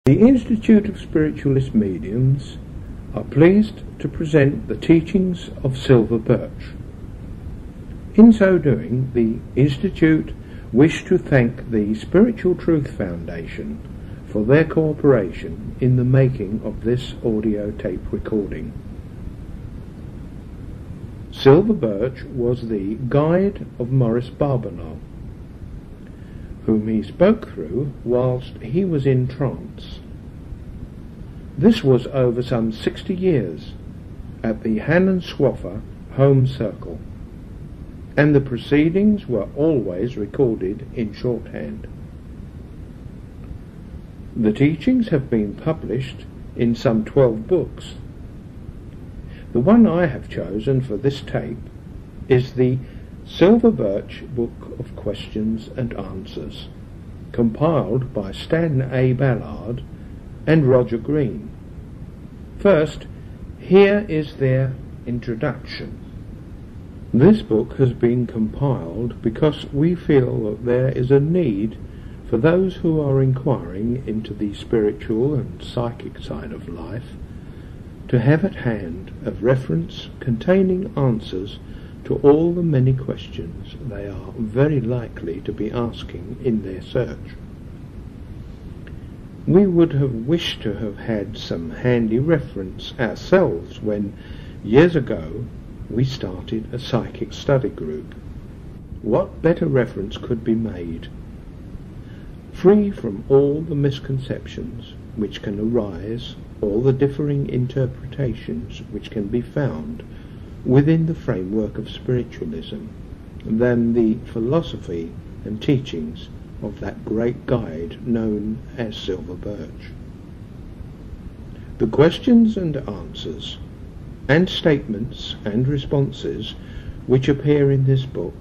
The Institute of Spiritualist Mediums are pleased to present the teachings of Silver Birch. In so doing, the Institute wish to thank the Spiritual Truth Foundation for their cooperation in the making of this audio tape recording. Silver Birch was the guide of Maurice Barbanel, whom he spoke through whilst he was in trance. This was over some 60 years at the Hannon Swaffer home circle, and the proceedings were always recorded in shorthand. The teachings have been published in some 12 books. The one I have chosen for this tape is the Silver Birch Book of Questions and Answers, compiled by Stan A. Ballard and Roger Green. First, here is their introduction. This book has been compiled because we feel that there is a need for those who are inquiring into the spiritual and psychic side of life to have at hand a reference containing answers to all the many questions they are very likely to be asking in their search. We would have wished to have had some handy reference ourselves when, years ago, we started a psychic study group. What better reference could be made? Free from all the misconceptions which can arise, all the differing interpretations which can be found within the framework of spiritualism, than the philosophy and teachings of that great guide known as Silver Birch. The questions and answers, and statements and responses which appear in this book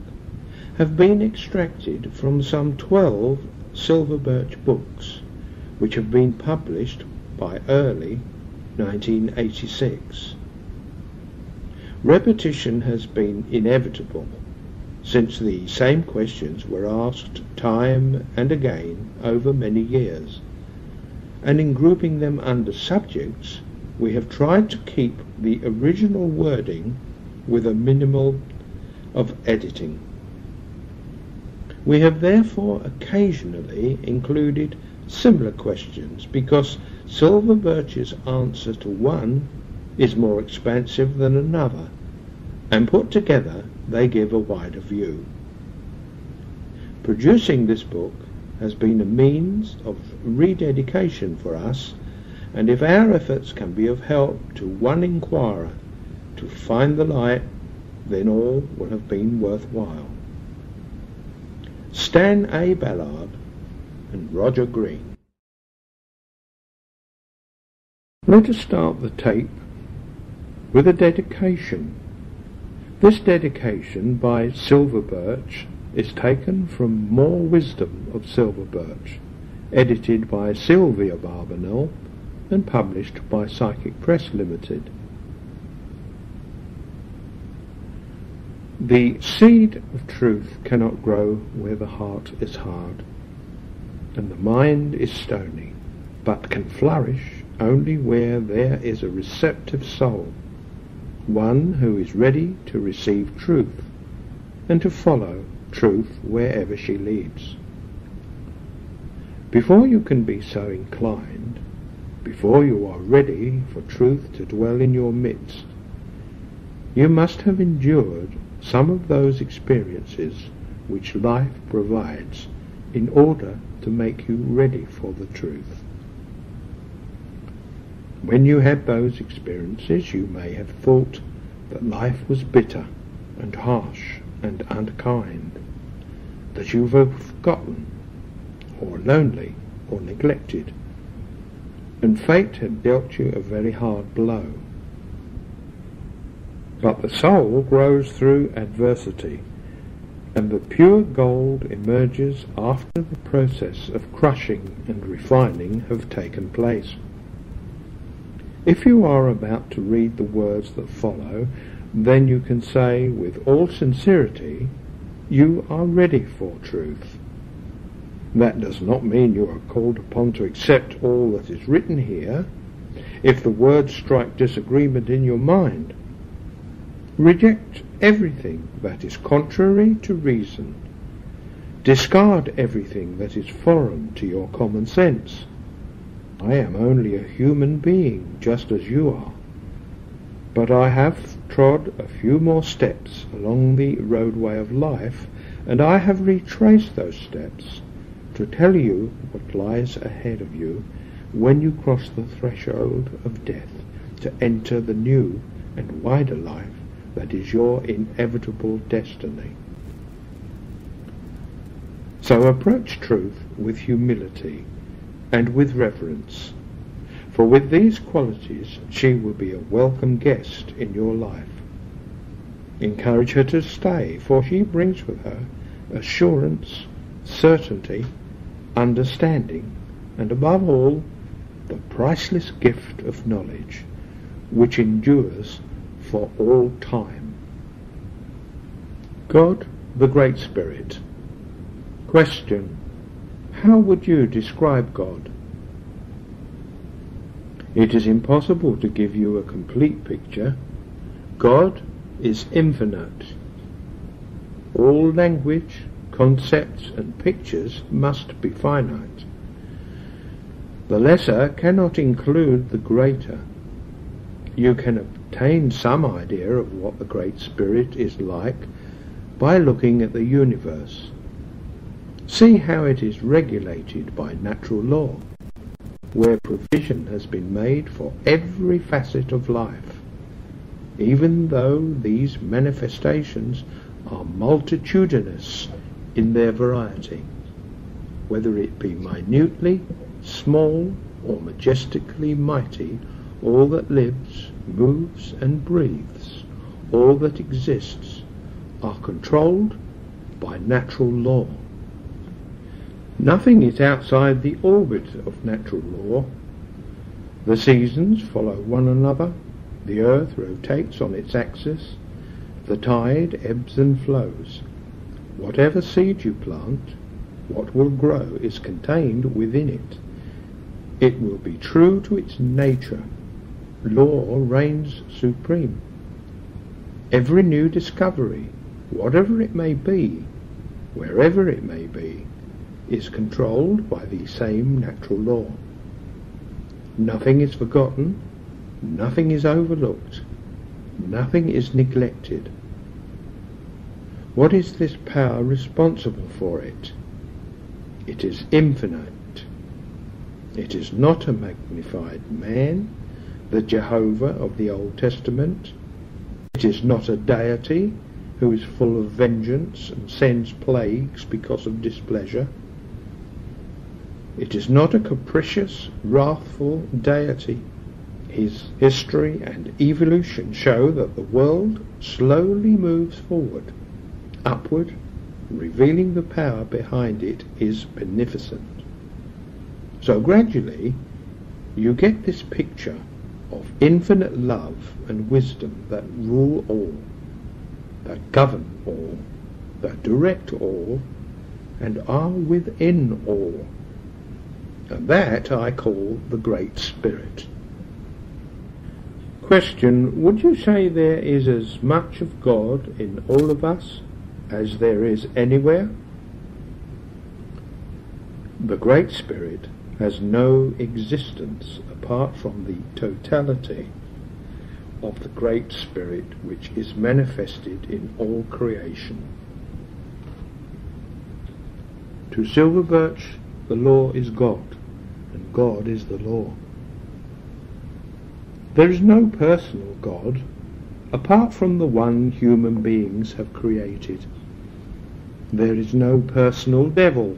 have been extracted from some 12 Silver Birch books which have been published by early 1986. Repetition has been inevitable, since the same questions were asked time and again over many years, and in grouping them under subjects we have tried to keep the original wording with a minimal of editing. We have therefore occasionally included similar questions because Silver Birch's answer to one is more expansive than another, and put together they give a wider view. Producing this book has been a means of rededication for us, and if our efforts can be of help to one inquirer to find the light, then all will have been worthwhile. Stan A. Ballard and Roger Green. Let us start the tape with a dedication. This dedication by Silver Birch is taken from More Wisdom of Silver Birch, edited by Sylvia Barbanel and published by Psychic Press Limited. The seed of truth cannot grow where the heart is hard, and the mind is stony, but can flourish only where there is a receptive soul, one who is ready to receive truth and to follow truth wherever she leads. Before you can be so inclined, before you are ready for truth to dwell in your midst, you must have endured some of those experiences which life provides in order to make you ready for the truth. When you had those experiences, you may have thought that life was bitter and harsh and unkind, that you were forgotten, or lonely, or neglected, and fate had dealt you a very hard blow. But the soul grows through adversity, and the pure gold emerges after the process of crushing and refining have taken place. If you are about to read the words that follow, then you can say with all sincerity, you are ready for truth. That does not mean you are called upon to accept all that is written here. If the words strike disagreement in your mind, reject everything that is contrary to reason. Discard everything that is foreign to your common sense. I am only a human being, just as you are. But I have trod a few more steps along the roadway of life, and I have retraced those steps to tell you what lies ahead of you when you cross the threshold of death to enter the new and wider life that is your inevitable destiny. So approach truth with humility and with reverence, for with these qualities she will be a welcome guest in your life. Encourage her to stay, for she brings with her assurance, certainty, understanding, and above all, the priceless gift of knowledge, which endures for all time. God, the Great Spirit. Question: how would you describe God? It is impossible to give you a complete picture. God is infinite. All language, concepts, and pictures must be finite. The lesser cannot include the greater. You can obtain some idea of what the Great Spirit is like by looking at the universe. See how it is regulated by natural law, where provision has been made for every facet of life, even though these manifestations are multitudinous in their variety, whether it be minutely small or majestically mighty. All that lives, moves, and breathes, all that exists, are controlled by natural law. Nothing is outside the orbit of natural law. The seasons follow one another, the earth rotates on its axis, the tide ebbs and flows. Whatever seed you plant, what will grow is contained within it. It will be true to its nature. Law reigns supreme. Every new discovery, whatever it may be, wherever it may be, is controlled by the same natural law. Nothing is forgotten, nothing is overlooked, nothing is neglected. What is this power responsible for it? It is infinite. It is not a magnified man, the Jehovah of the Old Testament. It is not a deity who is full of vengeance and sends plagues because of displeasure. It is not a capricious, wrathful deity. His history and evolution show that the world slowly moves forward, upward, revealing the power behind it is beneficent. So gradually you get this picture of infinite love and wisdom that rule all, that govern all, that direct all, and are within all. And that I call the Great Spirit. Question: would you say there is as much of God in all of us as there is anywhere? The Great Spirit has no existence apart from the totality of the Great Spirit which is manifested in all creation. To Silver Birch, the law is God, and God is the law. There is no personal God apart from the one human beings have created. There is no personal devil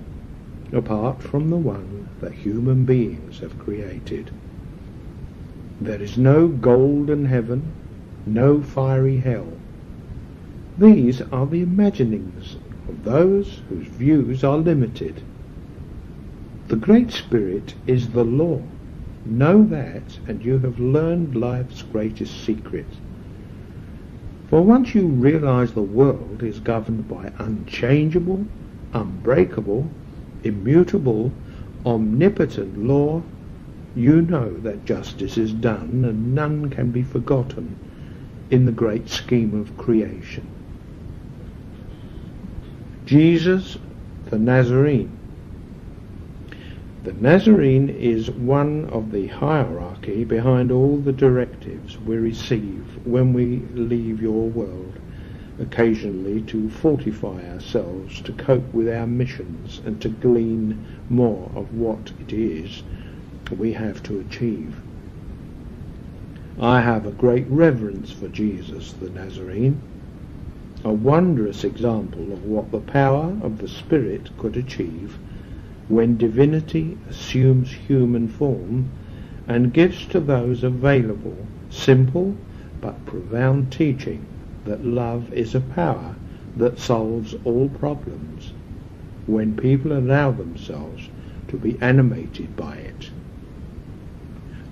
apart from the one that human beings have created. There is no golden heaven, no fiery hell. These are the imaginings of those whose views are limited. The Great Spirit is the law. Know that, and you have learned life's greatest secret. For once you realize the world is governed by unchangeable, unbreakable, immutable, omnipotent law, you know that justice is done and none can be forgotten in the great scheme of creation. Jesus, the Nazarene. The Nazarene is one of the hierarchy behind all the directives we receive when we leave your world, occasionally to fortify ourselves to cope with our missions and to glean more of what it is we have to achieve. I have a great reverence for Jesus the Nazarene, a wondrous example of what the power of the Spirit could achieve when divinity assumes human form and gives to those available simple but profound teaching that love is a power that solves all problems when people allow themselves to be animated by it.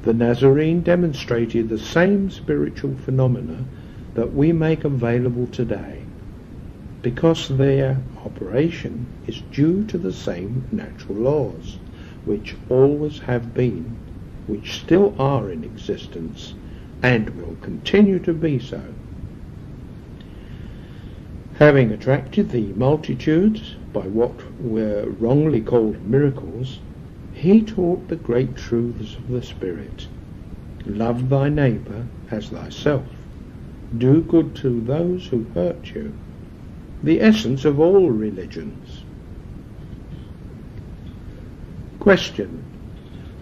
The Nazarene demonstrated the same spiritual phenomena that we make available today, because their operation is due to the same natural laws, which always have been, which still are in existence, and will continue to be so. Having attracted the multitudes by what were wrongly called miracles, he taught the great truths of the Spirit. Love thy neighbour as thyself. Do good to those who hurt you. The essence of all religions. Question: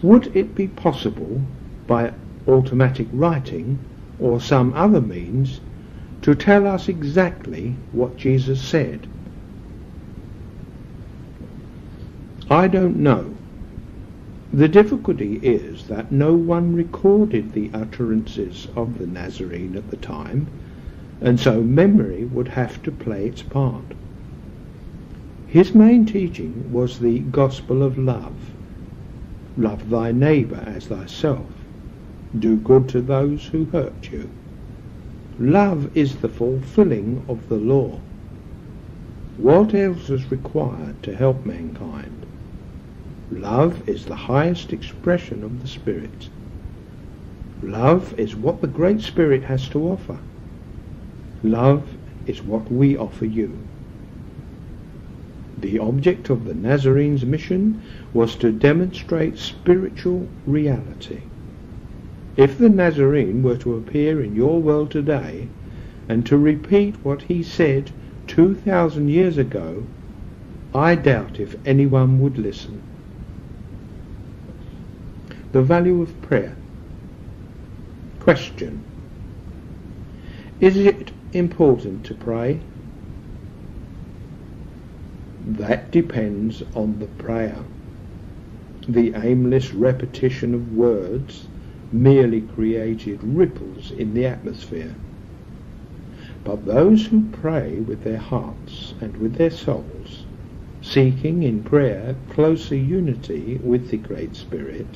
would it be possible by automatic writing or some other means to tell us exactly what Jesus said? I don't know. The difficulty is that no one recorded the utterances of the Nazarene at the time, and so memory would have to play its part. His main teaching was the gospel of love. Love thy neighbour as thyself. Do good to those who hurt you. Love is the fulfilling of the law. What else is required to help mankind? Love is the highest expression of the Spirit. Love is what the Great Spirit has to offer. Love is what we offer you. The object of the Nazarene's mission was to demonstrate spiritual reality. If the Nazarene were to appear in your world today and to repeat what he said 2,000 years ago, I doubt if anyone would listen. The value of prayer. Question: is it important to pray? That depends on the prayer. The aimless repetition of words merely created ripples in the atmosphere. But those who pray with their hearts and with their souls, seeking in prayer closer unity with the Great Spirit,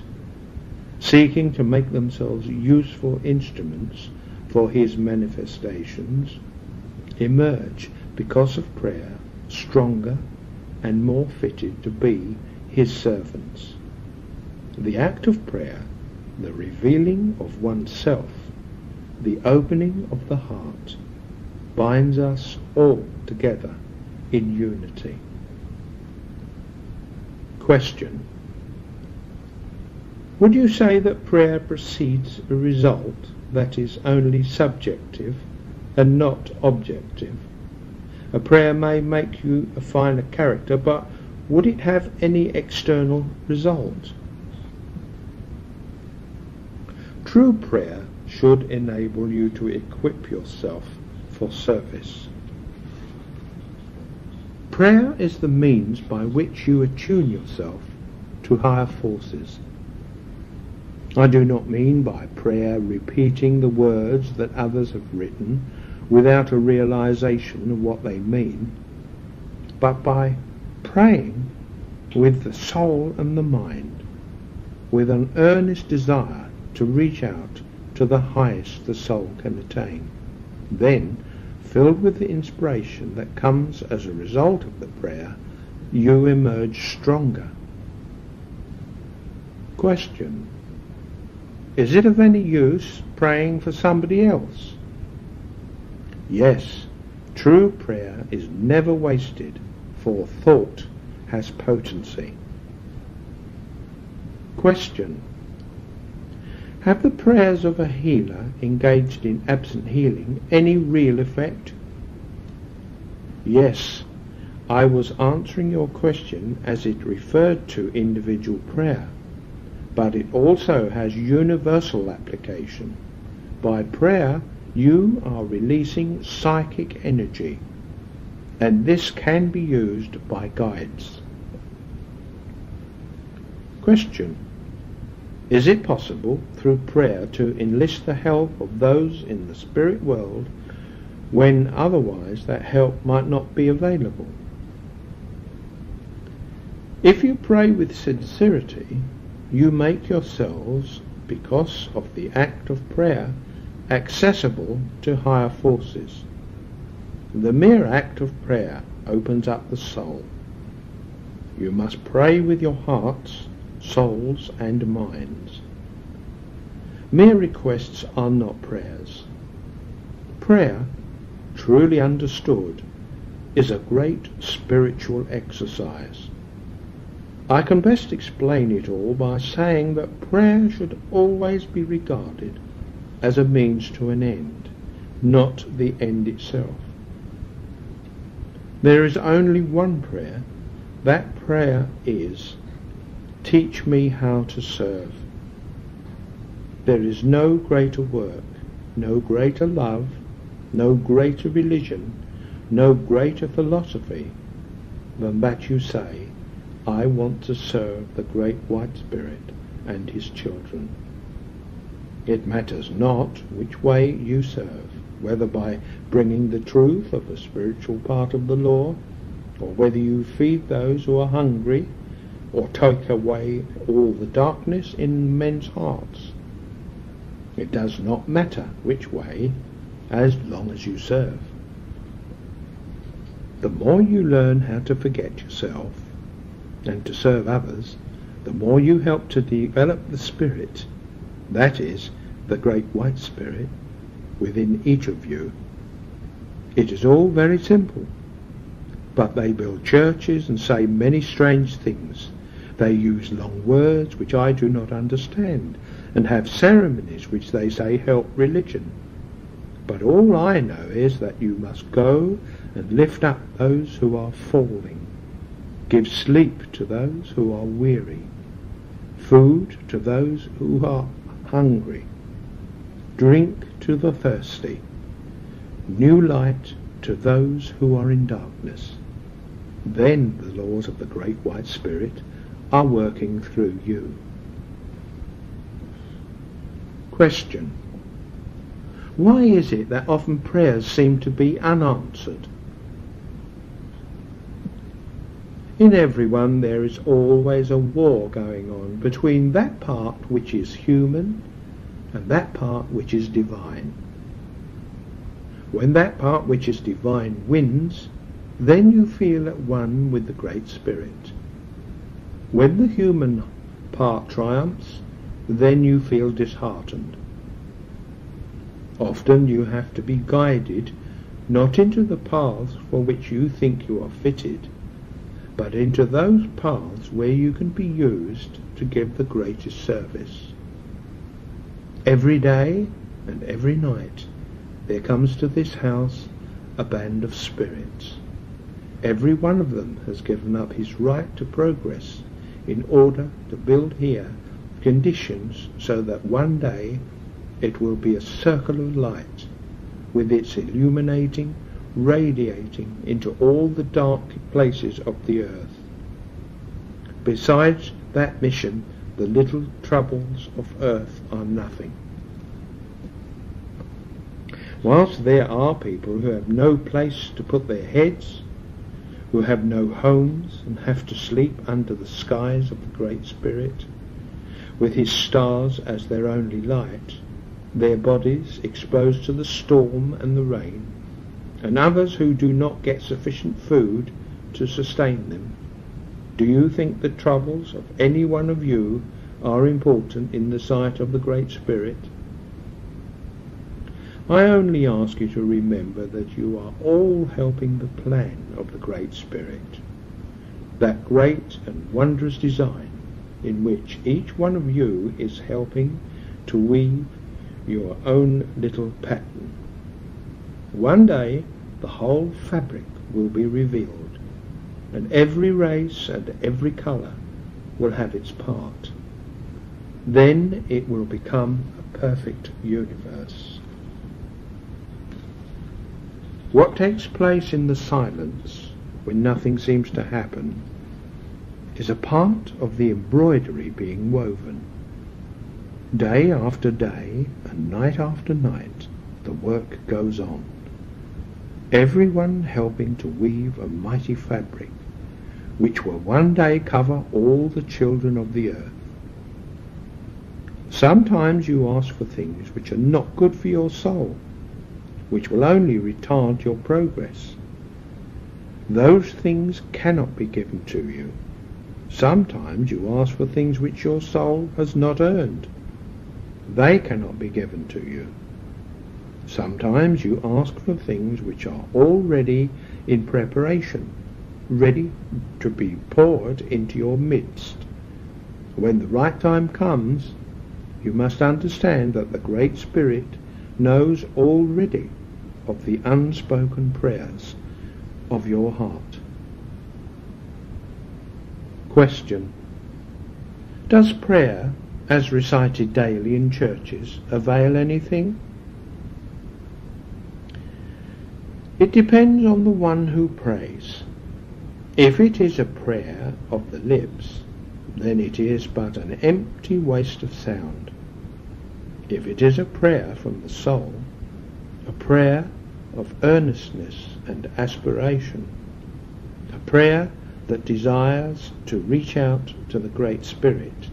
seeking to make themselves useful instruments for his manifestations, emerge because of prayer stronger and more fitted to be his servants. The act of prayer, the revealing of oneself, the opening of the heart, binds us all together in unity. Question: would you say that prayer precedes a result that is only subjective and not objective? A prayer may make you a finer character, but would it have any external result? True prayer should enable you to equip yourself for service. Prayer is the means by which you attune yourself to higher forces. I do not mean by prayer repeating the words that others have written without a realization of what they mean, but by praying with the soul and the mind, with an earnest desire to reach out to the highest the soul can attain. Then, filled with the inspiration that comes as a result of the prayer, you emerge stronger. Question: is it of any use praying for somebody else? Yes, true prayer is never wasted, for thought has potency. Question: have the prayers of a healer engaged in absent healing any real effect? Yes, I was answering your question as it referred to individual prayer, but it also has universal application. By prayer, you are releasing psychic energy, and this can be used by guides. Question: is it possible through prayer to enlist the help of those in the spirit world when otherwise that help might not be available? If you pray with sincerity, you make yourselves, because of the act of prayer, accessible to higher forces. The mere act of prayer opens up the soul. You must pray with your hearts, souls and minds. Mere requests are not prayers. Prayer, truly understood, is a great spiritual exercise. I can best explain it all by saying that prayer should always be regarded as a means to an end, not the end itself. There is only one prayer. That prayer is, teach me how to serve. There is no greater work, no greater love, no greater religion, no greater philosophy than that you say, I want to serve the Great White Spirit and his children. It matters not which way you serve, whether by bringing the truth of the spiritual part of the law, or whether you feed those who are hungry, or take away all the darkness in men's hearts. It does not matter which way, as long as you serve. The more you learn how to forget yourself and to serve others, the more you help to develop the spirit, that is, the Great White Spirit, within each of you. It is all very simple, but they build churches and say many strange things. They use long words which I do not understand, and have ceremonies which they say help religion. But all I know is that you must go and lift up those who are falling, give sleep to those who are weary, food to those who are hungry, drink to the thirsty, new light to those who are in darkness. Then the laws of the Great White Spirit are working through you. Question: why is it that often prayers seem to be unanswered? In everyone there is always a war going on between that part which is human and that part which is divine. When that part which is divine wins, then you feel at one with the Great Spirit. When the human part triumphs, then you feel disheartened. Often you have to be guided not into the paths for which you think you are fitted, but into those paths where you can be used to give the greatest service. Every day and every night there comes to this house a band of spirits. Every one of them has given up his right to progress in order to build here conditions so that one day it will be a circle of light, with its illuminating, radiating into all the dark places of the earth. Besides that mission, the little troubles of earth are nothing. Whilst there are people who have no place to put their heads, who have no homes and have to sleep under the skies of the Great Spirit, with his stars as their only light, their bodies exposed to the storm and the rain, and others who do not get sufficient food to sustain them, Do you think the troubles of any one of you are important in the sight of the Great Spirit? I only ask you to remember that you are all helping the plan of the Great Spirit, that great and wondrous design in which each one of you is helping to weave your own little pattern. One day the whole fabric will be revealed, and every race and every colour will have its part. Then it will become a perfect universe. What takes place in the silence when nothing seems to happen is a part of the embroidery being woven. Day after day and night after night the work goes on, everyone helping to weave a mighty fabric which will one day cover all the children of the earth. Sometimes you ask for things which are not good for your soul, which will only retard your progress. Those things cannot be given to you. Sometimes you ask for things which your soul has not earned. They cannot be given to you. Sometimes you ask for things which are already in preparation, ready to be poured into your midst. When the right time comes, you must understand that the Great Spirit knows already of the unspoken prayers of your heart. Question: does prayer, as recited daily in churches, avail anything? It depends on the one who prays. If it is a prayer of the lips, then it is but an empty waste of sound. If it is a prayer from the soul, a prayer of earnestness and aspiration, a prayer that desires to reach out to the Great Spirit,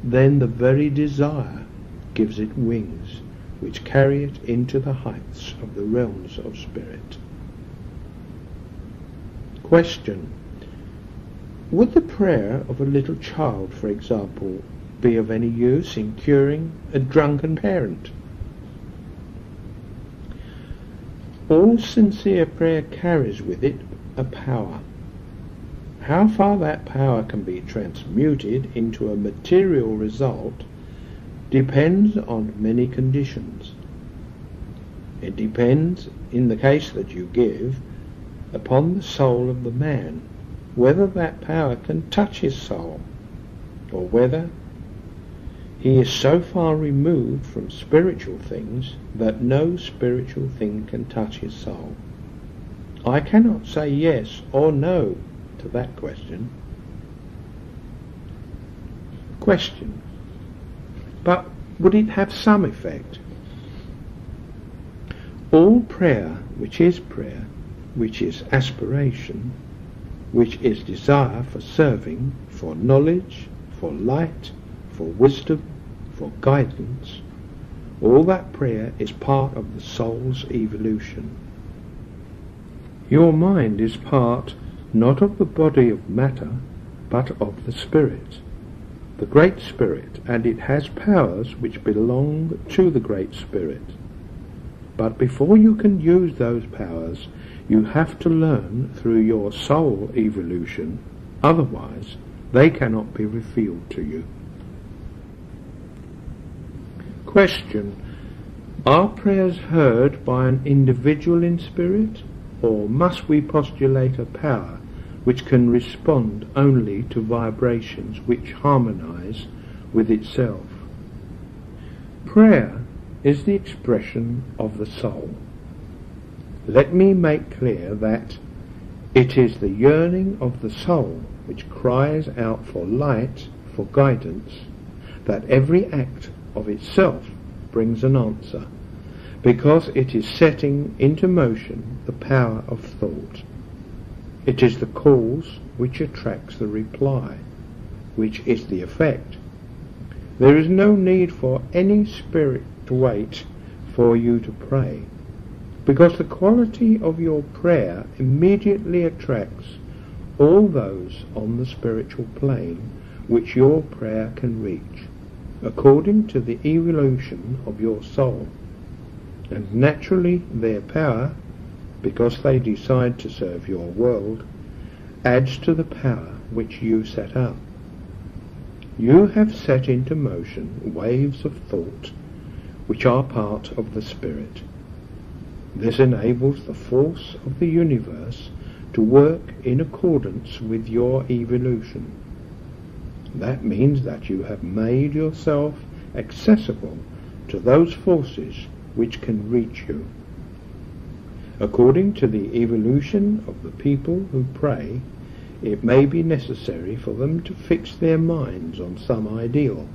then the very desire gives it wings which carry it into the heights of the realms of spirit. Question: would the prayer of a little child, for example, be of any use in curing a drunken parent? All sincere prayer carries with it a power. How far that power can be transmuted into a material result depends on many conditions. It depends, in the case that you give, upon the soul of the man, whether that power can touch his soul, or whether he is so far removed from spiritual things that no spiritual thing can touch his soul. I cannot say yes or no to that question. Question: but would it have some effect? All prayer, which is aspiration, which is desire for serving, for knowledge, for light, for wisdom, for guidance, all that prayer is part of the soul's evolution. Your mind is part not of the body of matter, but of the Spirit, the Great Spirit, and it has powers which belong to the Great Spirit. But before you can use those powers, you have to learn through your soul evolution, otherwise they cannot be revealed to you. Question: are prayers heard by an individual in spirit, or must we postulate a power which can respond only to vibrations which harmonize with itself? Prayer is the expression of the soul. Let me make clear that it is the yearning of the soul which cries out for light, for guidance, that every act of itself brings an answer, because it is setting into motion the power of thought. It is the cause which attracts the reply, which is the effect. There is no need for any spirit to wait for you to pray, because the quality of your prayer immediately attracts all those on the spiritual plane which your prayer can reach, according to the evolution of your soul. And naturally their power, because they decide to serve your world, adds to the power which you set up. You have set into motion waves of thought which are part of the Spirit. This enables the force of the universe to work in accordance with your evolution. That means that you have made yourself accessible to those forces which can reach you. According to the evolution of the people who pray, it may be necessary for them to fix their minds on some ideal.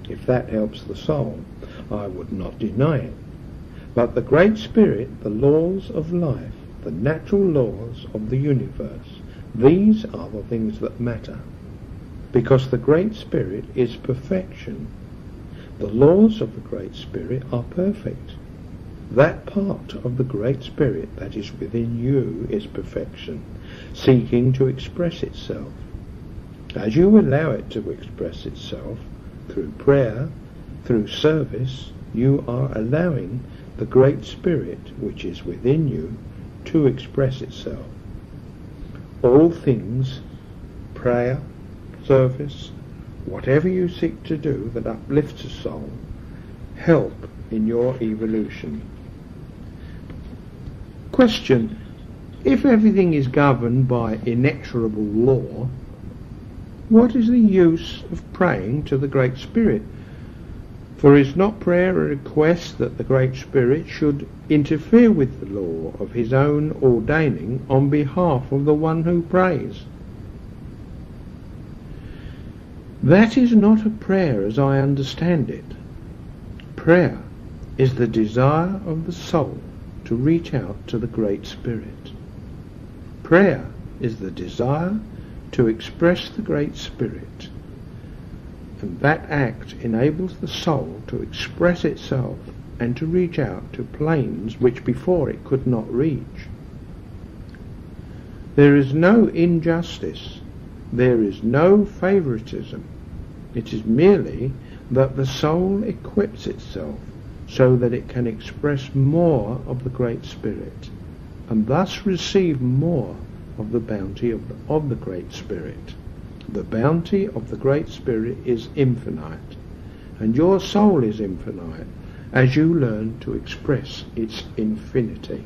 If that helps the soul, I would not deny it. But the Great Spirit, the laws of life, the natural laws of the universe, these are the things that matter, because the Great Spirit is perfection. The laws of the Great Spirit are perfect. That part of the Great Spirit that is within you is perfection, seeking to express itself. As you allow it to express itself, through prayer, through service, you are allowing the Great Spirit which is within you to express itself. All things, prayer, service, whatever you seek to do that uplifts a soul, help in your evolution. Question: if everything is governed by inexorable law, what is the use of praying to the Great Spirit? For is not prayer a request that the Great Spirit should interfere with the law of his own ordaining on behalf of the one who prays? That is not a prayer as I understand it. Prayer is the desire of the soul to reach out to the Great Spirit. Prayer is the desire to express the Great Spirit, and that act enables the soul to express itself and to reach out to planes which before it could not reach. There is no injustice, there is no favoritism. It is merely that the soul equips itself so that it can express more of the Great Spirit, and thus receive more of the bounty of the Great Spirit. The bounty of the Great Spirit is infinite, and your soul is infinite as you learn to express its infinity.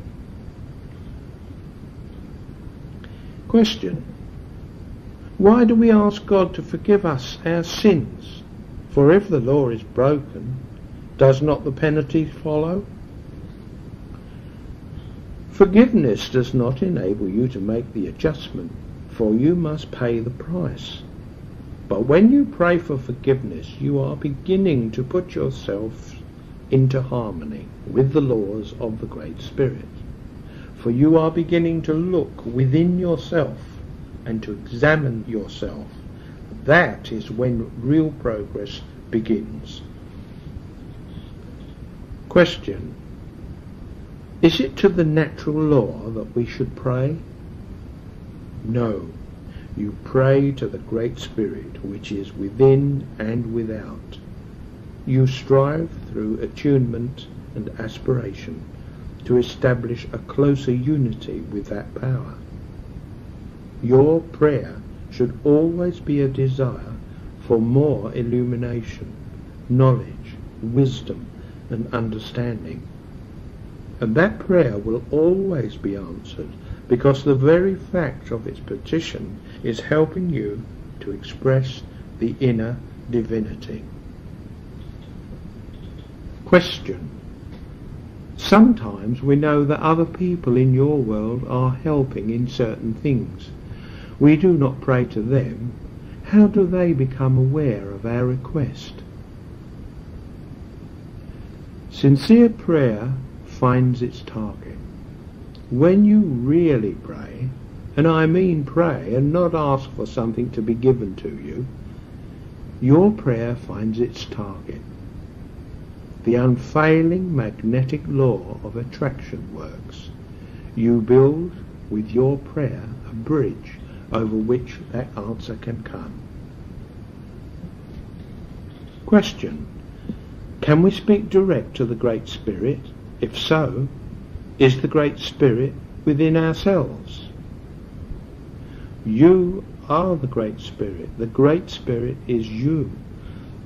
Question: why do we ask God to forgive us our sins? For if the law is broken, does not the penalty follow? Forgiveness does not enable you to make the adjustment, for you must pay the price. But when you pray for forgiveness, you are beginning to put yourself into harmony with the laws of the Great Spirit. For you are beginning to look within yourself and to examine yourself. That is when real progress begins. Question: is it to the natural law that we should pray? No. You pray to the Great Spirit which is within and without. You strive through attunement and aspiration to establish a closer unity with that power. Your prayer should always be a desire for more illumination, knowledge, wisdom, and understanding. And that prayer will always be answered, because the very fact of its petition is helping you to express the inner divinity. Question: sometimes we know that other people in your world are helping in certain things. We do not pray to them. How do they become aware of our request? Sincere prayer finds its target. When you really pray, and I mean pray and not ask for something to be given to you, your prayer finds its target. The unfailing magnetic law of attraction works. You build with your prayer a bridge over which that answer can come. Question: can we speak direct to the Great Spirit? If so, is the Great Spirit within ourselves? You are the Great Spirit. The Great Spirit is you.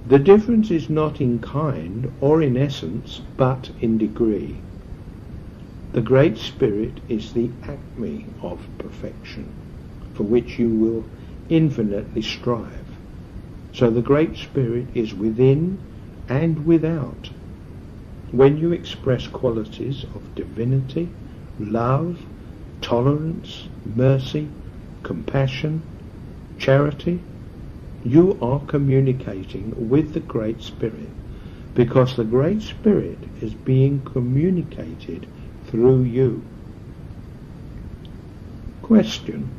The difference is not in kind or in essence, but in degree. The Great Spirit is the acme of perfection, for which you will infinitely strive. So the Great Spirit is within and without. When you express qualities of divinity, love, tolerance, mercy, compassion, charity, you are communicating with the Great Spirit, because the Great Spirit is being communicated through you. Question: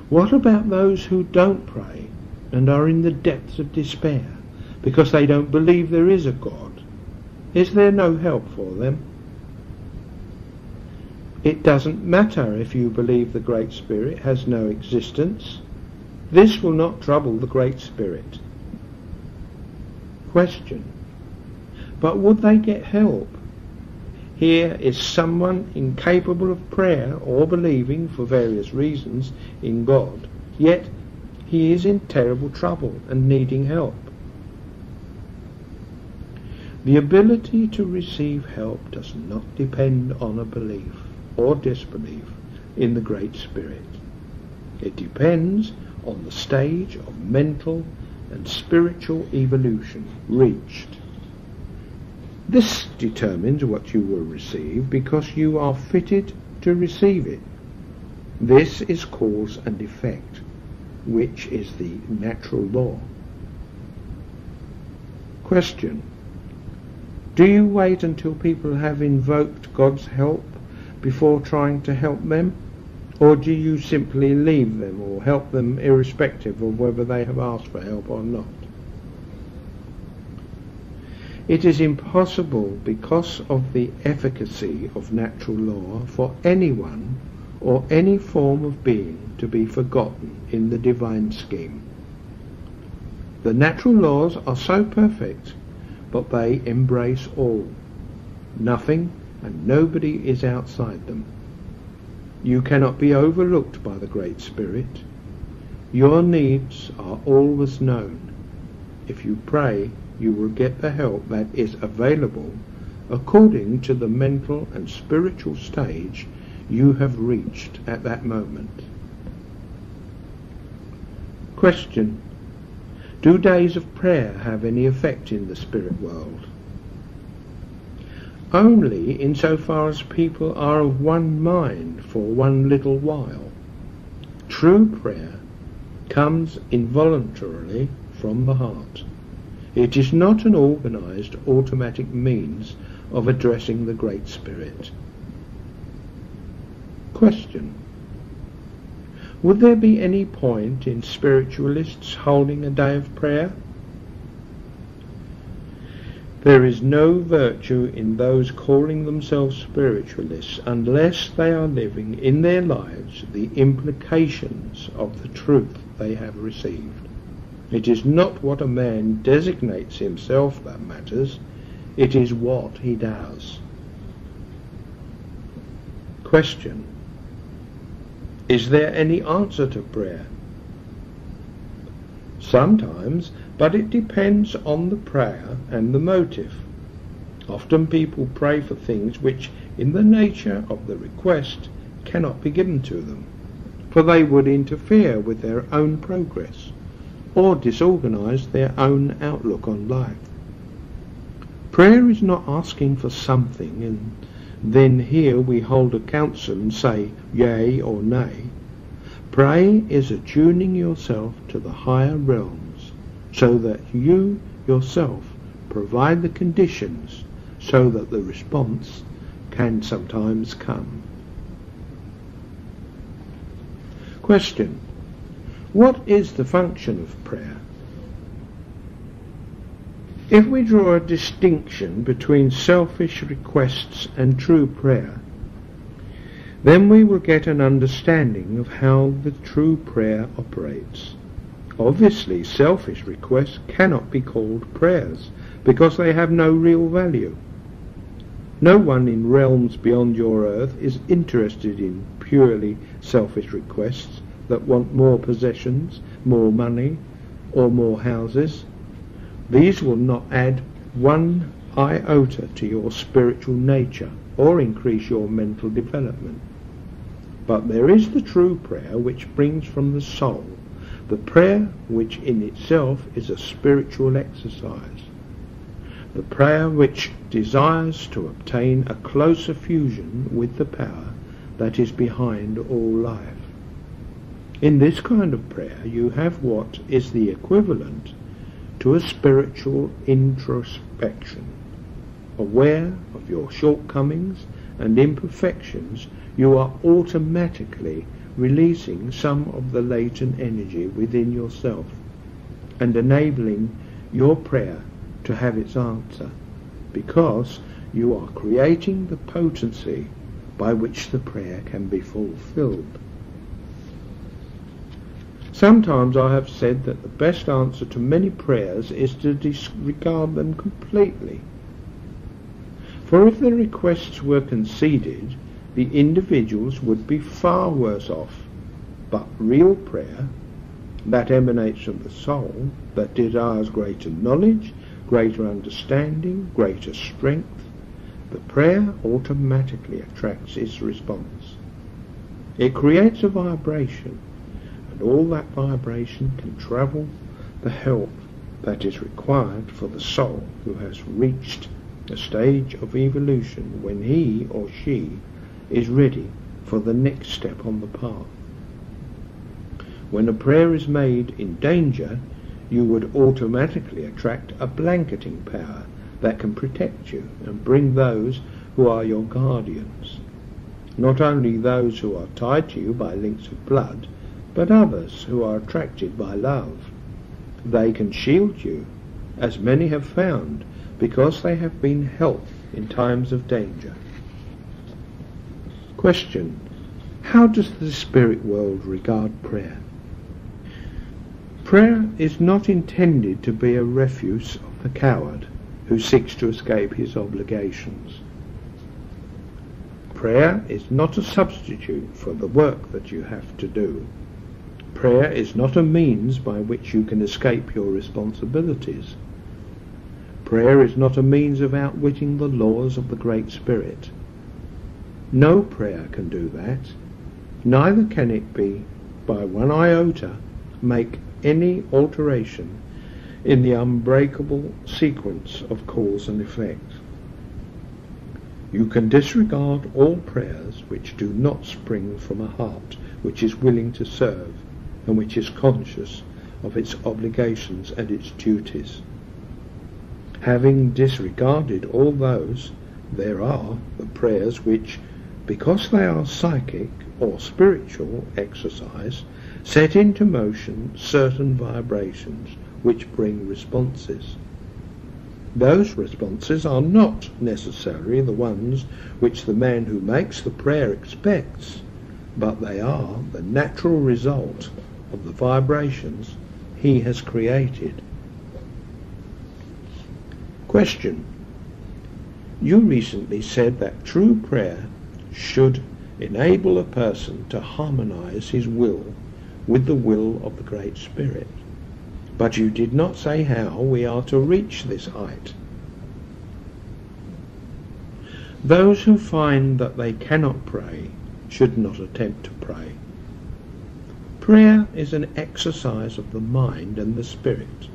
what about those who don't pray and are in the depths of despair because they don't believe there is a God? Is there no help for them? It doesn't matter if you believe the Great Spirit has no existence. This will not trouble the Great Spirit. Question: but would they get help? Here is someone incapable of prayer or believing, for various reasons, in God, yet he is in terrible trouble and needing help. The ability to receive help does not depend on a belief or disbelief in the Great Spirit. It depends on the stage of mental and spiritual evolution reached. This determines what you will receive because you are fitted to receive it. This is cause and effect, which is the natural law. Question: do you wait until people have invoked God's help before trying to help them? Or do you simply leave them or help them irrespective of whether they have asked for help or not? It is impossible, because of the efficacy of natural law, for anyone or any form of being to be forgotten in the divine scheme. The natural laws are so perfect, but they embrace all. Nothing and nobody is outside them. You cannot be overlooked by the Great Spirit. Your needs are always known. If you pray, you will get the help that is available according to the mental and spiritual stage you have reached at that moment. Question: do days of prayer have any effect in the spirit world? Only insofar as people are of one mind for one little while. True prayer comes involuntarily from the heart. It is not an organized automatic means of addressing the Great Spirit. Question: would there be any point in spiritualists holding a day of prayer? There is no virtue in those calling themselves spiritualists unless they are living in their lives the implications of the truth they have received. It is not what a man designates himself that matters, it is what he does. Question: is there any answer to prayer? Sometimes, but it depends on the prayer and the motive. Often people pray for things which, in the nature of the request, cannot be given to them, for they would interfere with their own progress or disorganize their own outlook on life. Prayer is not asking for something and then here we hold a council and say yea or nay. Pray is attuning yourself to the higher realms so that you yourself provide the conditions so that the response can sometimes come. Question: what is the function of prayer? If we draw a distinction between selfish requests and true prayer, Then we will get an understanding of how the true prayer operates. Obviously, selfish requests cannot be called prayers, because they have no real value. No one in realms beyond your earth is interested in purely selfish requests that want more possessions, more money, or more houses. These will not add one iota to your spiritual nature or increase your mental development. But there is the true prayer which brings from the soul, the prayer which in itself is a spiritual exercise, the prayer which desires to obtain a closer fusion with the power that is behind all life. In this kind of prayer you have what is the equivalent to a spiritual introspection. Aware of your shortcomings and imperfections, you are automatically releasing some of the latent energy within yourself and enabling your prayer to have its answer, because you are creating the potency by which the prayer can be fulfilled. Sometimes I have said that the best answer to many prayers is to disregard them completely. For if the requests were conceded, the individuals would be far worse off. But real prayer, that emanates from the soul, that desires greater knowledge, greater understanding, greater strength, the prayer automatically attracts its response. It creates a vibration, and all that vibration can travel the help that is required for the soul who has reached a stage of evolution when he or she is ready for the next step on the path. When a prayer is made in danger, you would automatically attract a blanketing power that can protect you and bring those who are your guardians, not only those who are tied to you by links of blood, but others who are attracted by love. They can shield you, as many have found, because they have been helped in times of danger. Question: how does the spirit world regard prayer? Prayer is not intended to be a refuge of the coward who seeks to escape his obligations. Prayer is not a substitute for the work that you have to do. Prayer is not a means by which you can escape your responsibilities. Prayer is not a means of outwitting the laws of the Great Spirit. No prayer can do that. Neither can it be, by one iota, make any alteration in the unbreakable sequence of cause and effect. You can disregard all prayers which do not spring from a heart which is willing to serve and which is conscious of its obligations and its duties. Having disregarded all those, there are the prayers which, because they are psychic or spiritual exercise, set into motion certain vibrations which bring responses. Those responses are not necessarily the ones which the man who makes the prayer expects, but they are the natural result of the vibrations he has created. Question: you recently said that true prayer should enable a person to harmonize his will with the will of the Great Spirit, but you did not say how we are to reach this height. Those who find that they cannot pray should not attempt to pray. Prayer is an exercise of the mind and the spirit,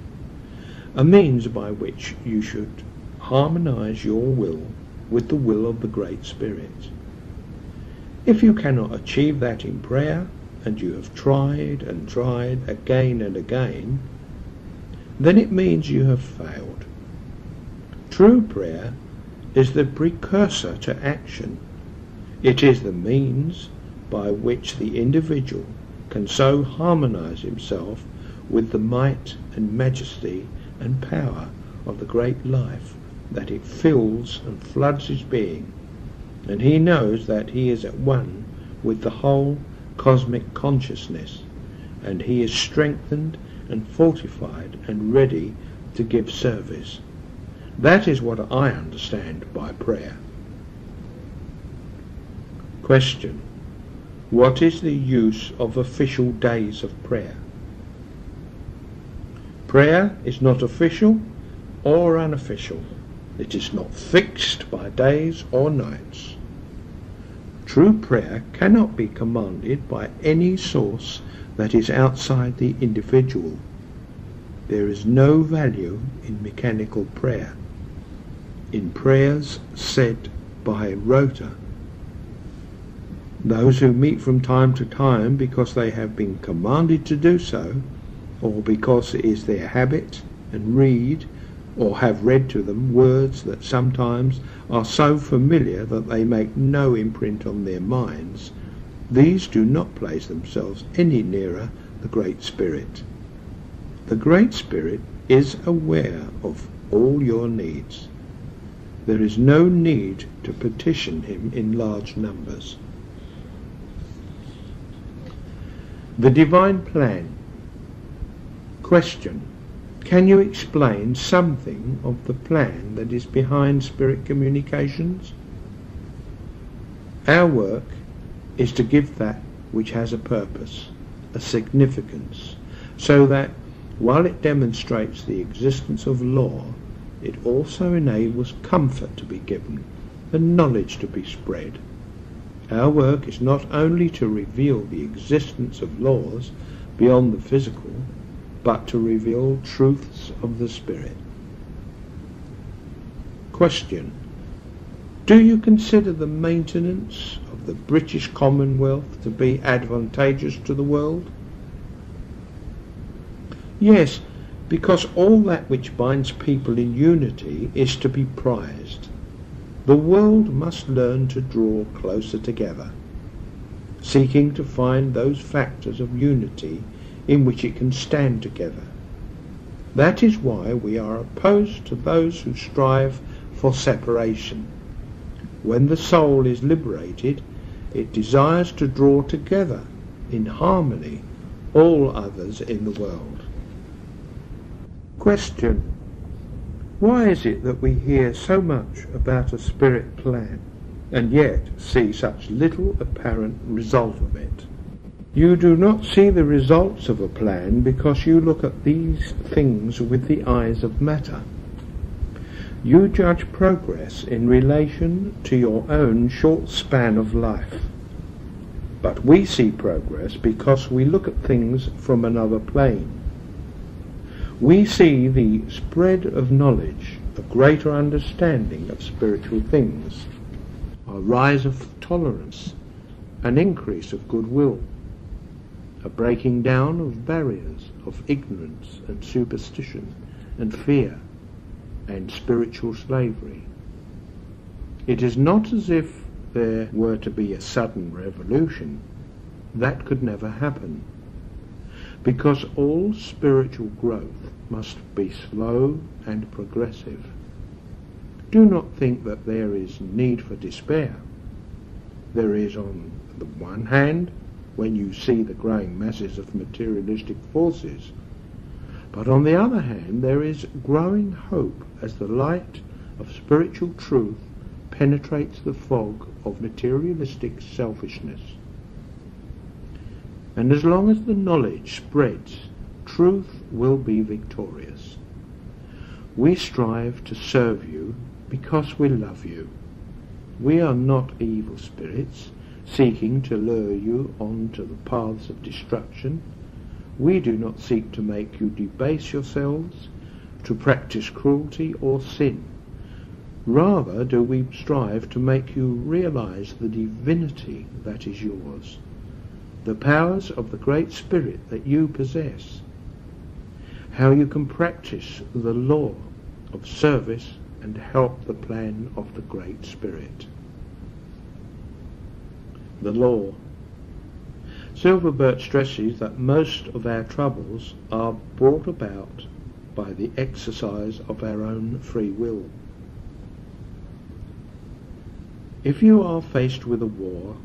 a means by which you should harmonize your will with the will of the Great Spirit. If you cannot achieve that in prayer, and you have tried and tried again and again, then it means you have failed. True prayer is the precursor to action. It is the means by which the individual can so harmonize himself with the might and majesty and power of the great life that it fills and floods his being, and he knows that he is at one with the whole cosmic consciousness, and he is strengthened and fortified and ready to give service. That is what I understand by prayer. Question: what is the use of official days of prayer? Prayer is not official or unofficial. It is not fixed by days or nights. True prayer cannot be commanded by any source that is outside the individual. There is no value in mechanical prayer, in prayers said by rota. Those who meet from time to time because they have been commanded to do so, or because it is their habit, and read or have read to them words that sometimes are so familiar that they make no imprint on their minds, these do not place themselves any nearer the Great Spirit. The Great Spirit is aware of all your needs. There is no need to petition him in large numbers. The Divine Plan. Question: can you explain something of the plan that is behind spirit communications? Our work is to give that which has a purpose, a significance, so that while it demonstrates the existence of law, it also enables comfort to be given and knowledge to be spread. Our work is not only to reveal the existence of laws beyond the physical, but to reveal truths of the Spirit. Question: do you consider the maintenance of the British Commonwealth to be advantageous to the world? Yes, because all that which binds people in unity is to be prized. The world must learn to draw closer together, seeking to find those factors of unity in which it can stand together. That is why we are opposed to those who strive for separation. When the soul is liberated, it desires to draw together in harmony all others in the world. Question: why is it that we hear so much about a spirit plan and yet see such little apparent result of it? You do not see the results of a plan because you look at these things with the eyes of matter. You judge progress in relation to your own short span of life. But we see progress because we look at things from another plane. We see the spread of knowledge, a greater understanding of spiritual things, a rise of tolerance, an increase of goodwill, a breaking down of barriers of ignorance and superstition and fear and spiritual slavery. It is not as if there were to be a sudden revolution. That could never happen, because all spiritual growth must be slow and progressive. Do not think that there is need for despair. There is, on the one hand, when you see the growing masses of materialistic forces, but on the other hand there is growing hope as the light of spiritual truth penetrates the fog of materialistic selfishness. And as long as the knowledge spreads, truth will be victorious. We strive to serve you because we love you. We are not evil spirits seeking to lure you onto the paths of destruction. We do not seek to make you debase yourselves, to practice cruelty or sin. Rather do we strive to make you realize the divinity that is yours, the powers of the Great Spirit that you possess, how you can practice the law of service and help the plan of the Great Spirit. The law. Silver Birch stresses that most of our troubles are brought about by the exercise of our own free will. If you are faced with a war,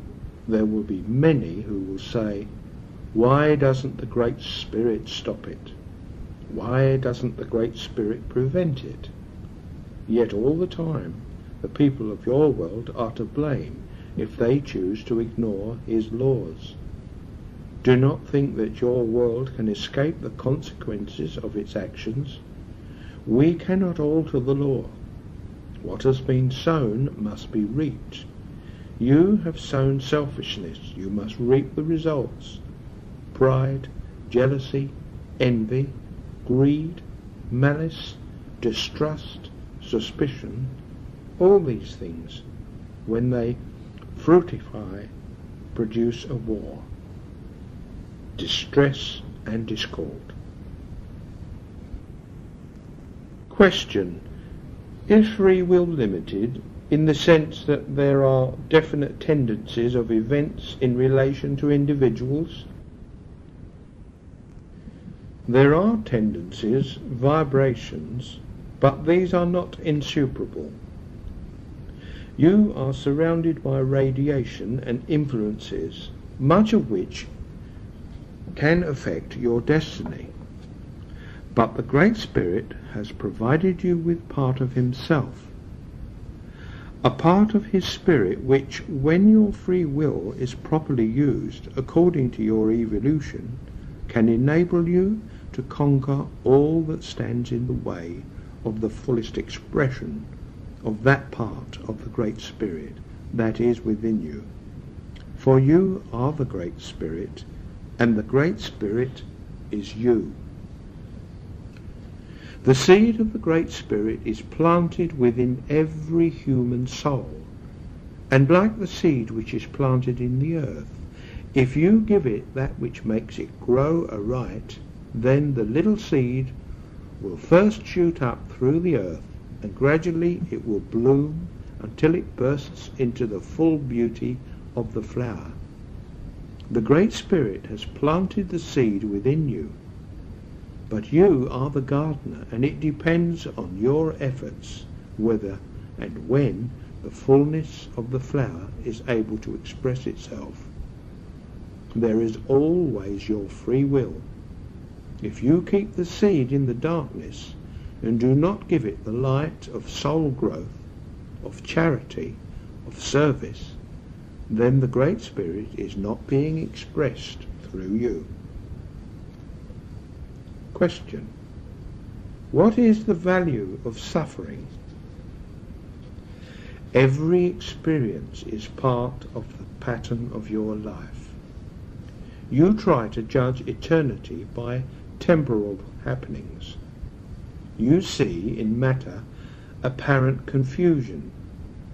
there will be many who will say, "Why doesn't the Great Spirit stop it? Why doesn't the Great Spirit prevent it?" Yet all the time, the people of your world are to blame if they choose to ignore his laws. Do not think that your world can escape the consequences of its actions. We cannot alter the law. What has been sown must be reaped. You have sown selfishness, you must reap the results. Pride, jealousy, envy, greed, malice, distrust, suspicion, all these things, when they fructify, produce a war, distress and discord. Question: is free will limited in the sense that there are definite tendencies of events in relation to individuals? There are tendencies, vibrations, but these are not insuperable. You are surrounded by radiation and influences, much of which can affect your destiny. But the Great Spirit has provided you with part of himself, a part of his spirit which, when your free will is properly used according to your evolution, can enable you to conquer all that stands in the way of the fullest expression of that part of the Great Spirit that is within you. For you are the Great Spirit, and the Great Spirit is you. The seed of the Great Spirit is planted within every human soul, and like the seed which is planted in the earth, if you give it that which makes it grow aright, then the little seed will first shoot up through the earth, and gradually it will bloom until it bursts into the full beauty of the flower. The Great Spirit has planted the seed within you, but you are the gardener, and it depends on your efforts whether and when the fullness of the flower is able to express itself. There is always your free will. If you keep the seed in the darkness and do not give it the light of soul growth, of charity, of service, then the Great Spirit is not being expressed through you. Question: what is the value of suffering? Every experience is part of the pattern of your life. You try to judge eternity by temporal happenings. You see in matter apparent confusion,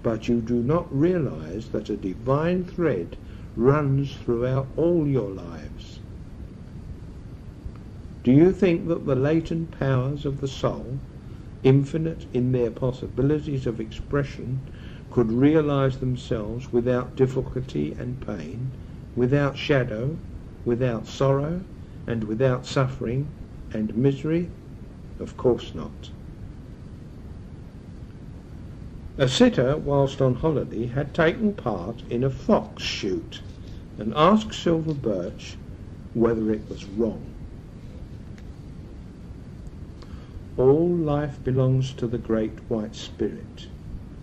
but you do not realize that a divine thread runs throughout all your lives. Do you think that the latent powers of the soul, infinite in their possibilities of expression, could realize themselves without difficulty and pain, without shadow, without sorrow, and without suffering and misery? Of course not. A sitter, whilst on holiday, had taken part in a fox shoot and asked Silver Birch whether it was wrong. All life belongs to the Great White Spirit,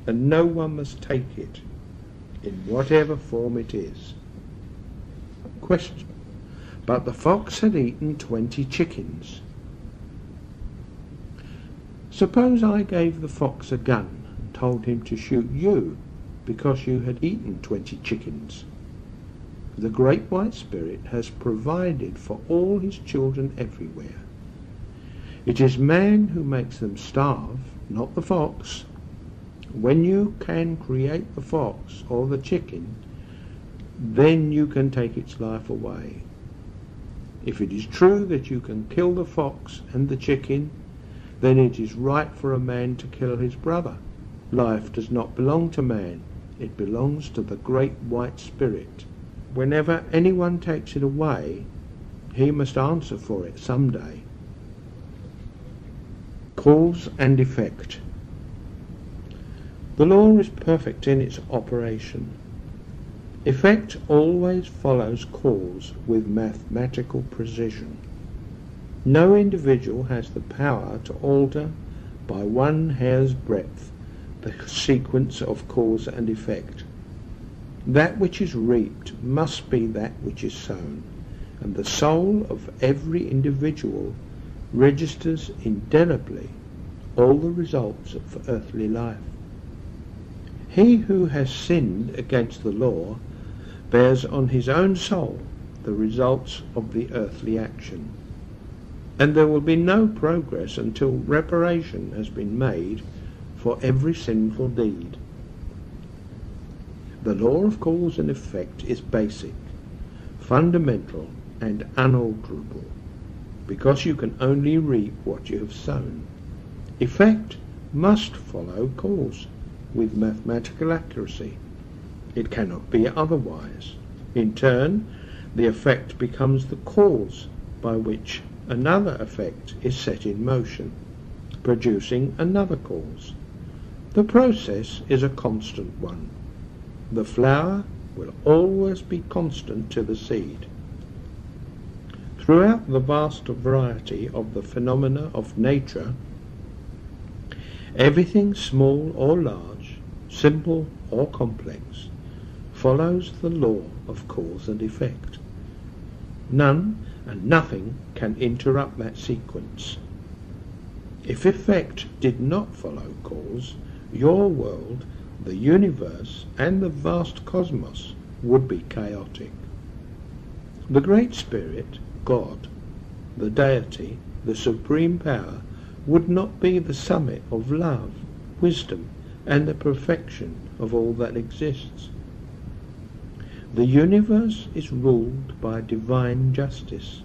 and no one must take it, in whatever form it is. Question: but the fox had eaten 20 chickens. Suppose I gave the fox a gun and told him to shoot you because you had eaten 20 chickens. The Great White Spirit has provided for all his children everywhere. It is man who makes them starve, not the fox. When you can create the fox or the chicken, then you can take its life away. If it is true that you can kill the fox and the chicken, then it is right for a man to kill his brother. Life does not belong to man, it belongs to the Great White Spirit. Whenever anyone takes it away, he must answer for it someday. Cause and effect. The law is perfect in its operation. Effect always follows cause with mathematical precision. No individual has the power to alter by one hair's breadth the sequence of cause and effect. That which is reaped must be that which is sown, and the soul of every individual registers indelibly all the results of earthly life. He who has sinned against the law bears on his own soul the results of the earthly action, and there will be no progress until reparation has been made for every sinful deed. The law of cause and effect is basic, fundamental, and unalterable, because you can only reap what you have sown. Effect must follow cause with mathematical accuracy. It cannot be otherwise. In turn, the effect becomes the cause by which another effect is set in motion, producing another cause. The process is a constant one. The flower will always be constant to the seed. Throughout the vast variety of the phenomena of nature, everything small or large, simple or complex, follows the law of cause and effect. None and nothing can interrupt that sequence. If effect did not follow cause, your world, the universe, and the vast cosmos would be chaotic. The Great Spirit, God, the Deity, the Supreme Power, would not be the summit of love, wisdom, and the perfection of all that exists. The universe is ruled by divine justice.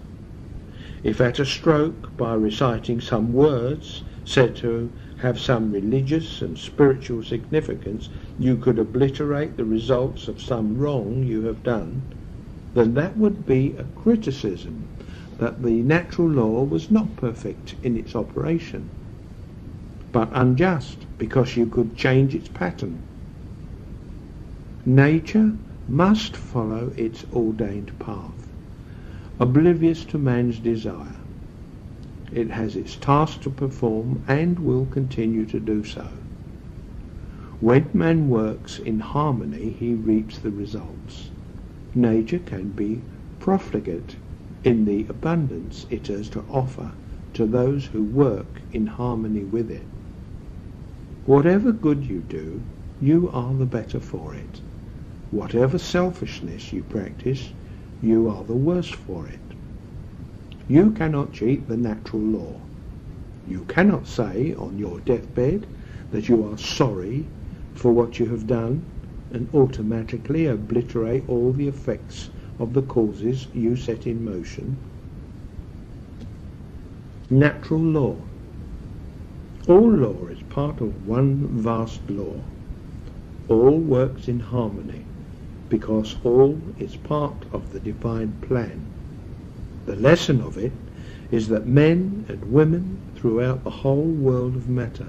If at a stroke, by reciting some words said to have some religious and spiritual significance, you could obliterate the results of some wrong you have done, then that would be a criticism that the natural law was not perfect in its operation, but unjust because you could change its pattern. Nature must follow its ordained path, oblivious to man's desire. It has its task to perform and will continue to do so. When man works in harmony, he reaps the results. Nature can be profligate in the abundance it has to offer to those who work in harmony with it. Whatever good you do, you are the better for it. Whatever selfishness you practice, you are the worse for it. You cannot cheat the natural law. You cannot say on your deathbed that you are sorry for what you have done and automatically obliterate all the effects of the causes you set in motion. Natural law. All law is part of one vast law. All works in harmony, because all is part of the divine plan. The lesson of it is that men and women throughout the whole world of matter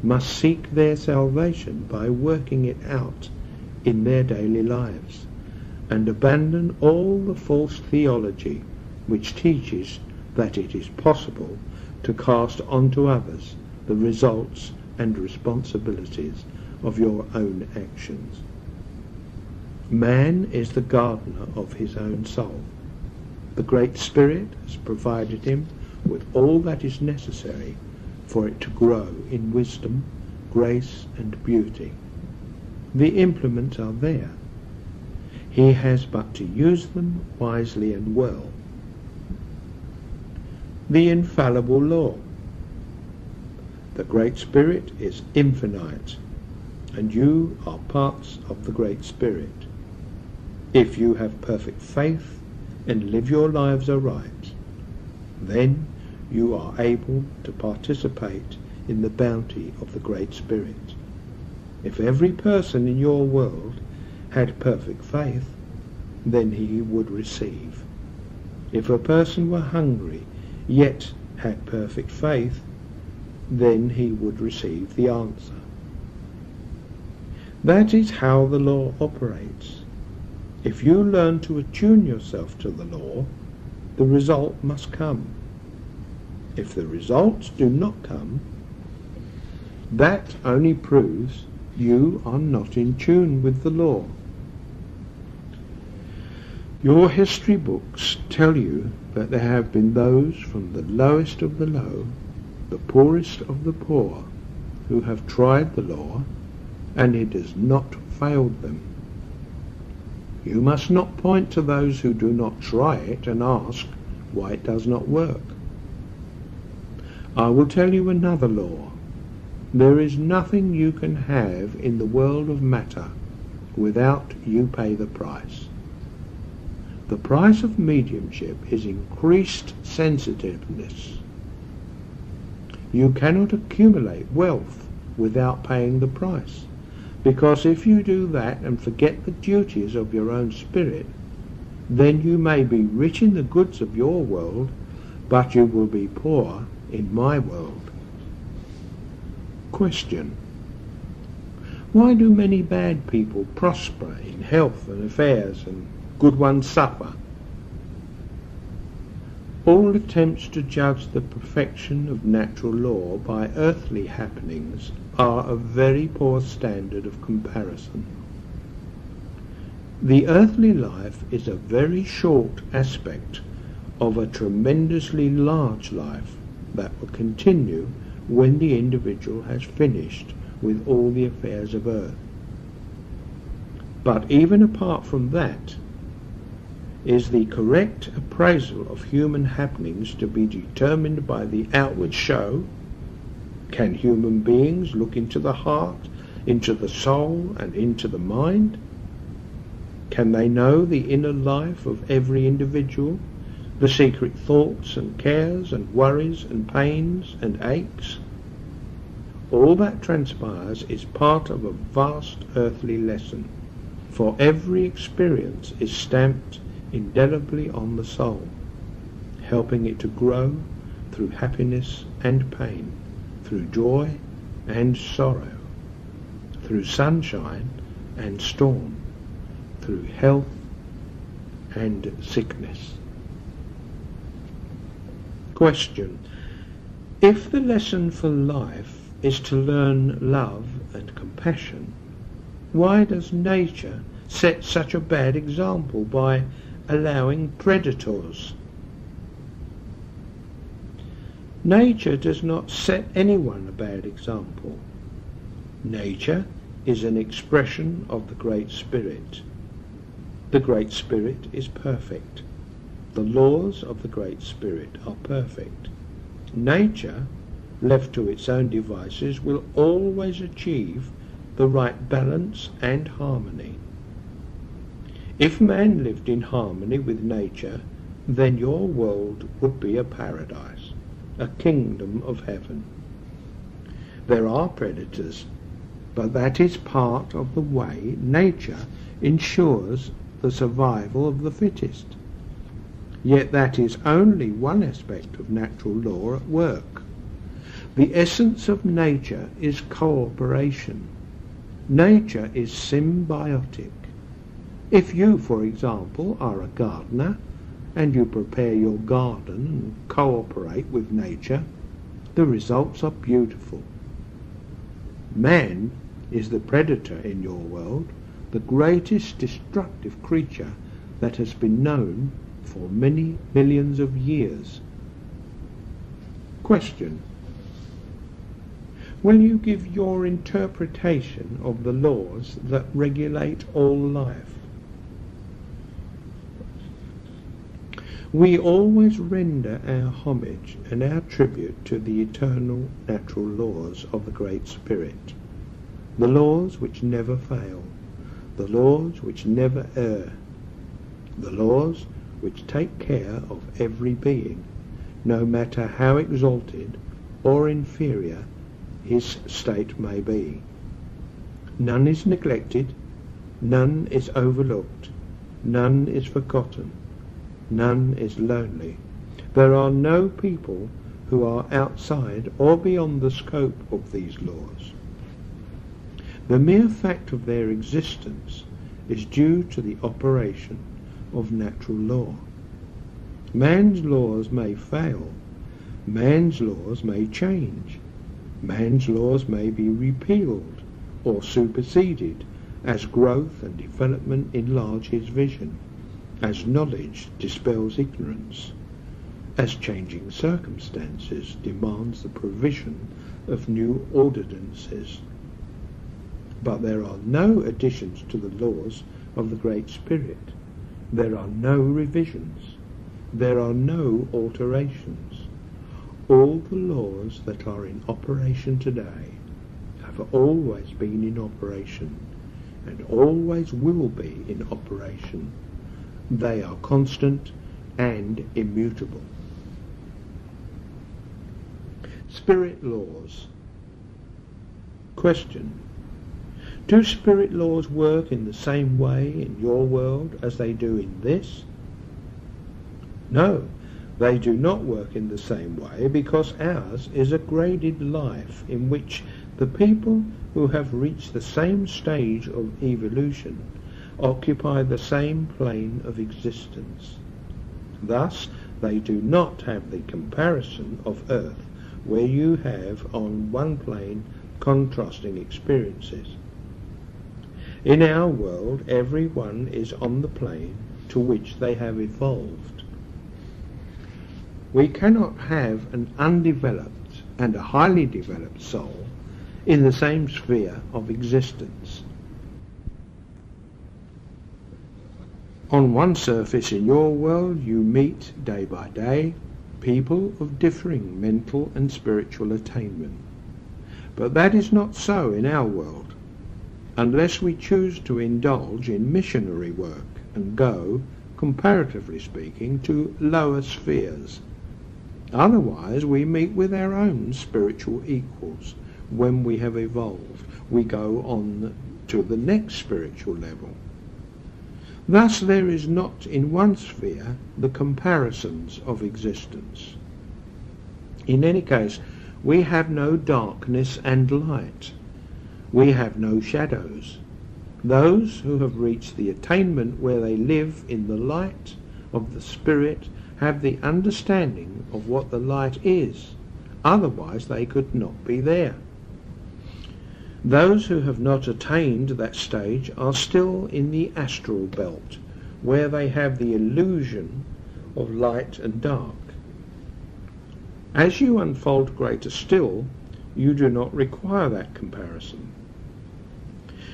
must seek their salvation by working it out in their daily lives, and abandon all the false theology which teaches that it is possible to cast onto others the results and responsibilities of your own actions. Man is the gardener of his own soul. The Great Spirit has provided him with all that is necessary for it to grow in wisdom, grace, and beauty. The implements are there. He has but to use them wisely and well. The infallible law. The Great Spirit is infinite, and you are parts of the Great Spirit. If you have perfect faith and live your lives aright, then you are able to participate in the bounty of the Great Spirit. If every person in your world had perfect faith, then he would receive. If a person were hungry, yet had perfect faith, then he would receive the answer. That is how the law operates. If you learn to attune yourself to the law, the result must come. If the results do not come, that only proves you are not in tune with the law. Your history books tell you that there have been those from the lowest of the low, the poorest of the poor, who have tried the law, and it has not failed them. You must not point to those who do not try it and ask why it does not work. I will tell you another law. There is nothing you can have in the world of matter without you pay the price. The price of mediumship is increased sensitiveness. You cannot accumulate wealth without paying the price, because if you do that and forget the duties of your own spirit, then you may be rich in the goods of your world, but you will be poor in my world. Question: why do many bad people prosper in health and affairs and good ones suffer? All attempts to judge the perfection of natural law by earthly happenings are a very poor standard of comparison. The earthly life is a very short aspect of a tremendously large life that will continue when the individual has finished with all the affairs of earth. But even apart from that, is the correct appraisal of human happenings to be determined by the outward show? Can human beings look into the heart, into the soul, and into the mind? Can they know the inner life of every individual, the secret thoughts and cares and worries and pains and aches? All that transpires is part of a vast earthly lesson, for every experience is stamped indelibly on the soul, helping it to grow through happiness and pain, through joy and sorrow, through sunshine and storm, through health and sickness. Question: if the lesson for life is to learn love and compassion, why does nature set such a bad example by allowing predators? Nature does not set anyone a bad example. Nature is an expression of the Great Spirit. The Great Spirit is perfect. The laws of the Great Spirit are perfect. Nature, left to its own devices, will always achieve the right balance and harmony. If man lived in harmony with nature, then your world would be a paradise, a kingdom of heaven. There are predators, but that is part of the way nature ensures the survival of the fittest. Yet that is only one aspect of natural law at work. The essence of nature is cooperation. Nature is symbiotic. If you, for example, are a gardener and you prepare your garden and cooperate with nature, the results are beautiful. Man is the predator in your world, the greatest destructive creature that has been known for many millions of years. Question: will you give your interpretation of the laws that regulate all life? We always render our homage and our tribute to the eternal natural laws of the Great Spirit, the laws which never fail, the laws which never err, the laws which take care of every being, no matter how exalted or inferior his state may be. None is neglected, none is overlooked, none is forgotten, none is lonely. There are no people who are outside or beyond the scope of these laws. The mere fact of their existence is due to the operation of natural law. Man's laws may fail, man's laws may change, man's laws may be repealed or superseded as growth and development enlarge his vision, as knowledge dispels ignorance, as changing circumstances demands the provision of new ordinances. But there are no additions to the laws of the Great Spirit. There are no revisions. There are no alterations. All the laws that are in operation today have always been in operation and always will be in operation. They are constant and immutable. Spirit laws. Question: do spirit laws work in the same way in your world as they do in this? No, they do not work in the same way, because ours is a graded life in which the people who have reached the same stage of evolution occupy the same plane of existence. Thus, they do not have the comparison of Earth, where you have on one plane contrasting experiences. In our world, everyone is on the plane to which they have evolved. We cannot have an undeveloped and a highly developed soul in the same sphere of existence. On one surface in your world you meet day by day people of differing mental and spiritual attainment. But that is not so in our world, unless we choose to indulge in missionary work and go, comparatively speaking, to lower spheres. Otherwise we meet with our own spiritual equals. When we have evolved, we go on to the next spiritual level. Thus there is not in one sphere the comparisons of existence. In any case, we have no darkness and light. We have no shadows. Those who have reached the attainment where they live in the light of the Spirit have the understanding of what the light is. Otherwise they could not be there. Those who have not attained that stage are still in the astral belt, where they have the illusion of light and dark. As you unfold greater still, you do not require that comparison.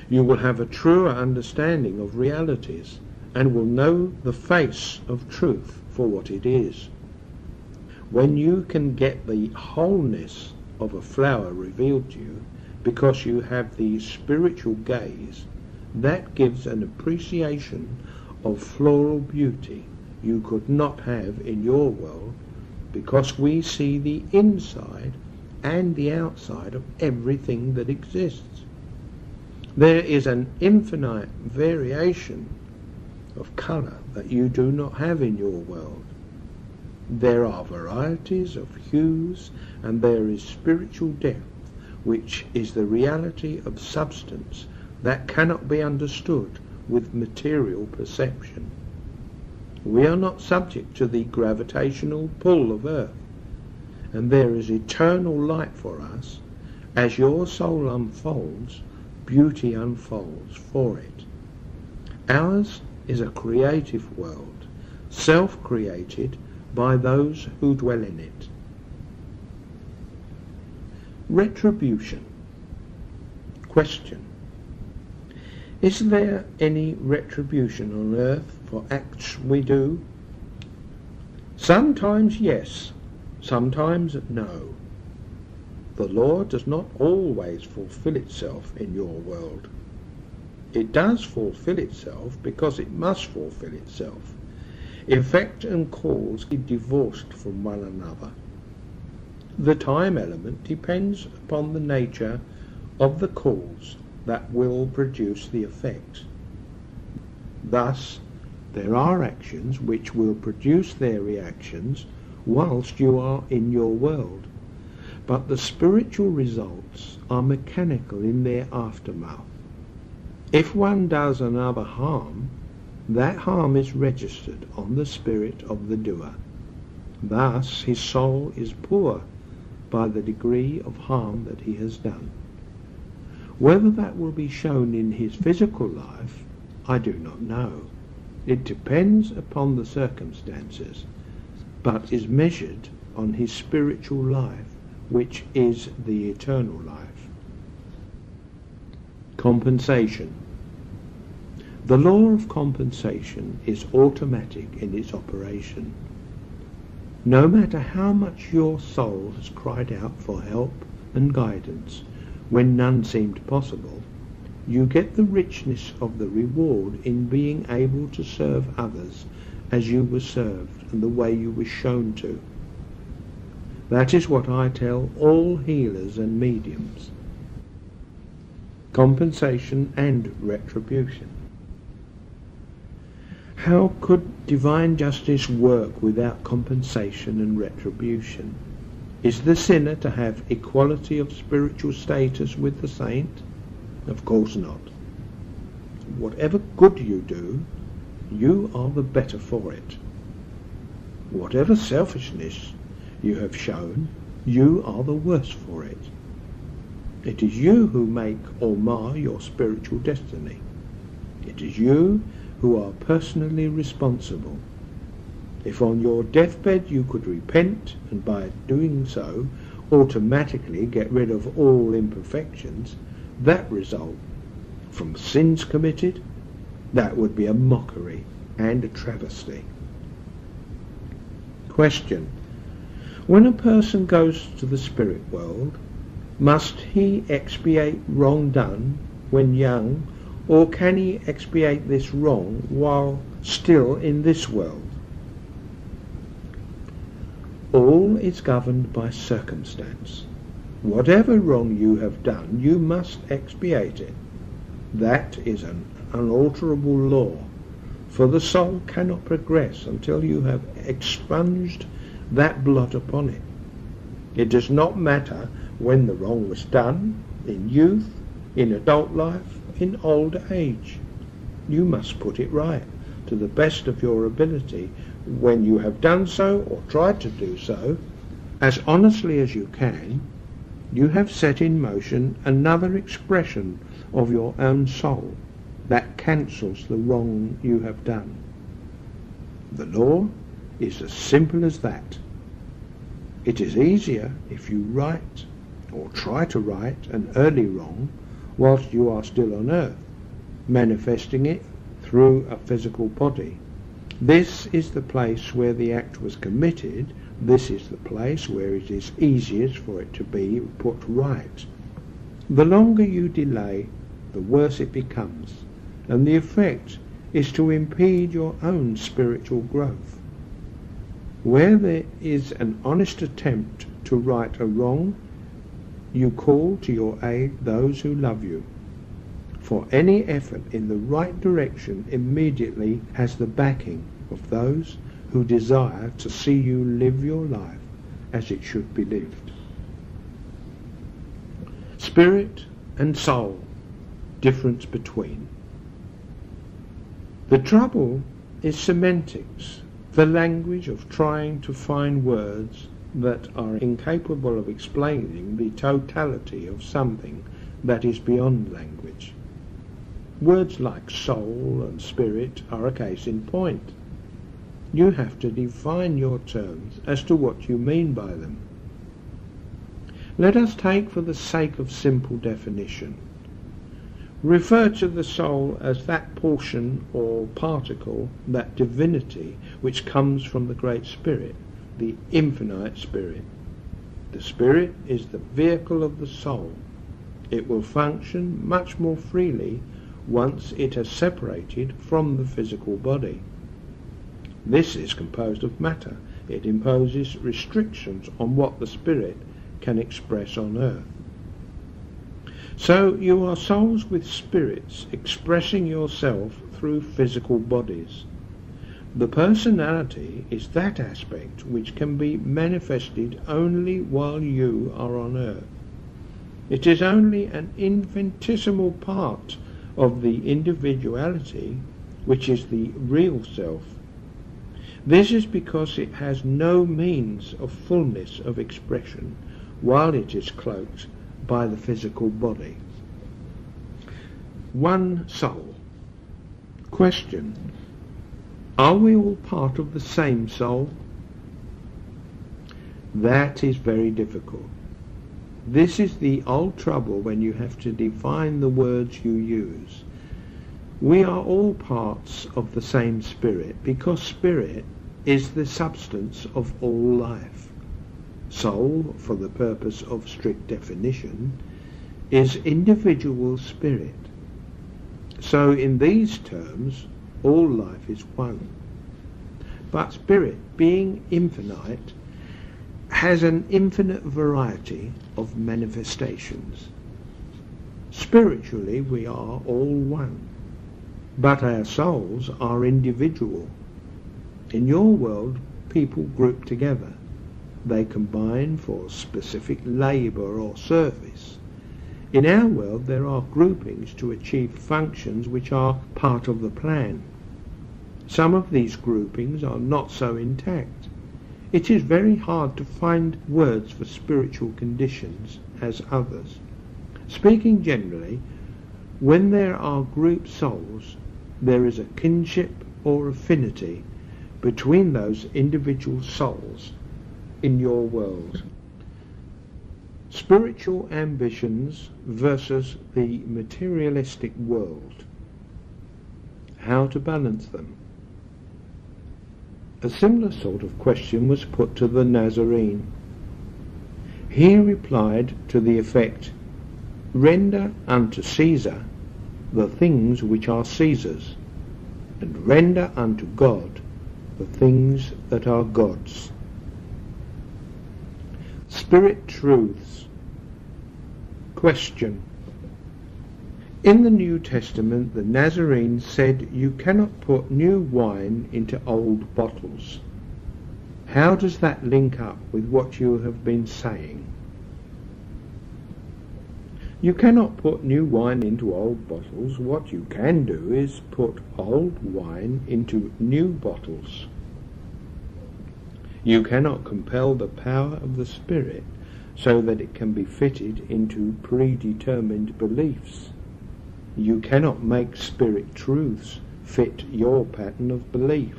You will have a truer understanding of realities and will know the face of truth for what it is. When you can get the wholeness of a flower revealed to you, because you have the spiritual gaze, that gives an appreciation of floral beauty you could not have in your world, because we see the inside and the outside of everything that exists. There is an infinite variation of colour that you do not have in your world. There are varieties of hues, and there is spiritual depth, which is the reality of substance that cannot be understood with material perception. We are not subject to the gravitational pull of Earth, and there is eternal light for us. As your soul unfolds, beauty unfolds for it. Ours is a creative world, self-created by those who dwell in it. Retribution. Question: is there any retribution on earth for acts we do? Sometimes yes, sometimes no. The law does not always fulfill itself in your world. It does fulfill itself because it must fulfill itself. Effect and cause are divorced from one another. The time element depends upon the nature of the cause that will produce the effect. Thus, there are actions which will produce their reactions whilst you are in your world, but the spiritual results are mechanical in their aftermath. If one does another harm, that harm is registered on the spirit of the doer. Thus his soul is poor by the degree of harm that he has done. Whether that will be shown in his physical life, I do not know. It depends upon the circumstances, but is measured on his spiritual life, which is the eternal life. Compensation. The law of compensation is automatic in its operation. No matter how much your soul has cried out for help and guidance when none seemed possible, you get the richness of the reward in being able to serve others as you were served and the way you were shown to. That is what I tell all healers and mediums. Compensation and retribution. How could divine justice work without compensation and retribution? Is the sinner to have equality of spiritual status with the saint? Of course not. Whatever good you do, you are the better for it. Whatever selfishness you have shown, you are the worse for it. It is you who make or mar your spiritual destiny. It is you who are personally responsible. If on your deathbed you could repent, and by doing so automatically get rid of all imperfections, that result from sins committed, that would be a mockery and a travesty. Question. When a person goes to the spirit world, must he expiate wrong done when young, or can he expiate this wrong while still in this world? All is governed by circumstance. Whatever wrong you have done, you must expiate it. That is an unalterable law, for the soul cannot progress until you have expunged that blot upon it. It does not matter when the wrong was done, in youth, in adult life, in old age. You must put it right to the best of your ability. When you have done so, or tried to do so, as honestly as you can, you have set in motion another expression of your own soul that cancels the wrong you have done. The law is as simple as that. It is easier if you write, or try to write, an early wrong whilst you are still on earth, manifesting it through a physical body. This is the place where the act was committed. This is the place where it is easiest for it to be put right. The longer you delay, the worse it becomes, and the effect is to impede your own spiritual growth. Where there is an honest attempt to right a wrong, you call to your aid those who love you. For any effort in the right direction immediately has the backing of those who desire to see you live your life as it should be lived. Spirit and soul, difference between. The trouble is semantics, the language of trying to find words that are incapable of explaining the totality of something that is beyond language. Words like soul and spirit are a case in point. You have to define your terms as to what you mean by them. Let us take, for the sake of simple definition, refer to the soul as that portion or particle, that divinity, which comes from the Great Spirit, the infinite Spirit. The Spirit is the vehicle of the soul. It will function much more freely once it has separated from the physical body. This is composed of matter. It imposes restrictions on what the Spirit can express on earth. So you are souls with spirits expressing yourself through physical bodies. The personality is that aspect which can be manifested only while you are on earth. It is only an infinitesimal part of the individuality which is the real self. This is because it has no means of fullness of expression while it is cloaked by the physical body. One soul. Question: are we all part of the same soul? That is very difficult. This is the old trouble when you have to define the words you use. We are all parts of the same spirit, because spirit is the substance of all life. Soul, for the purpose of strict definition, is individual spirit. So in these terms, all life is one. But spirit, being infinite, has an infinite variety of manifestations. Spiritually, we are all one, but our souls are individual. In your world, people group together. They combine for specific labour or service. In our world, there are groupings to achieve functions which are part of the plan. Some of these groupings are not so intact. It is very hard to find words for spiritual conditions as others. Speaking generally, when there are group souls, there is a kinship or affinity between those individual souls in your world. Spiritual ambitions versus the materialistic world. How to balance them? A similar sort of question was put to the Nazarene. He replied to the effect, "Render unto Caesar the things which are Caesar's, and render unto God the things that are God's." Spirit truths. Question: in the New Testament, the Nazarene said you cannot put new wine into old bottles. How does that link up with what you have been saying? You cannot put new wine into old bottles. What you can do is put old wine into new bottles. You cannot compel the power of the Spirit so that it can be fitted into predetermined beliefs. You cannot make spirit truths fit your pattern of belief.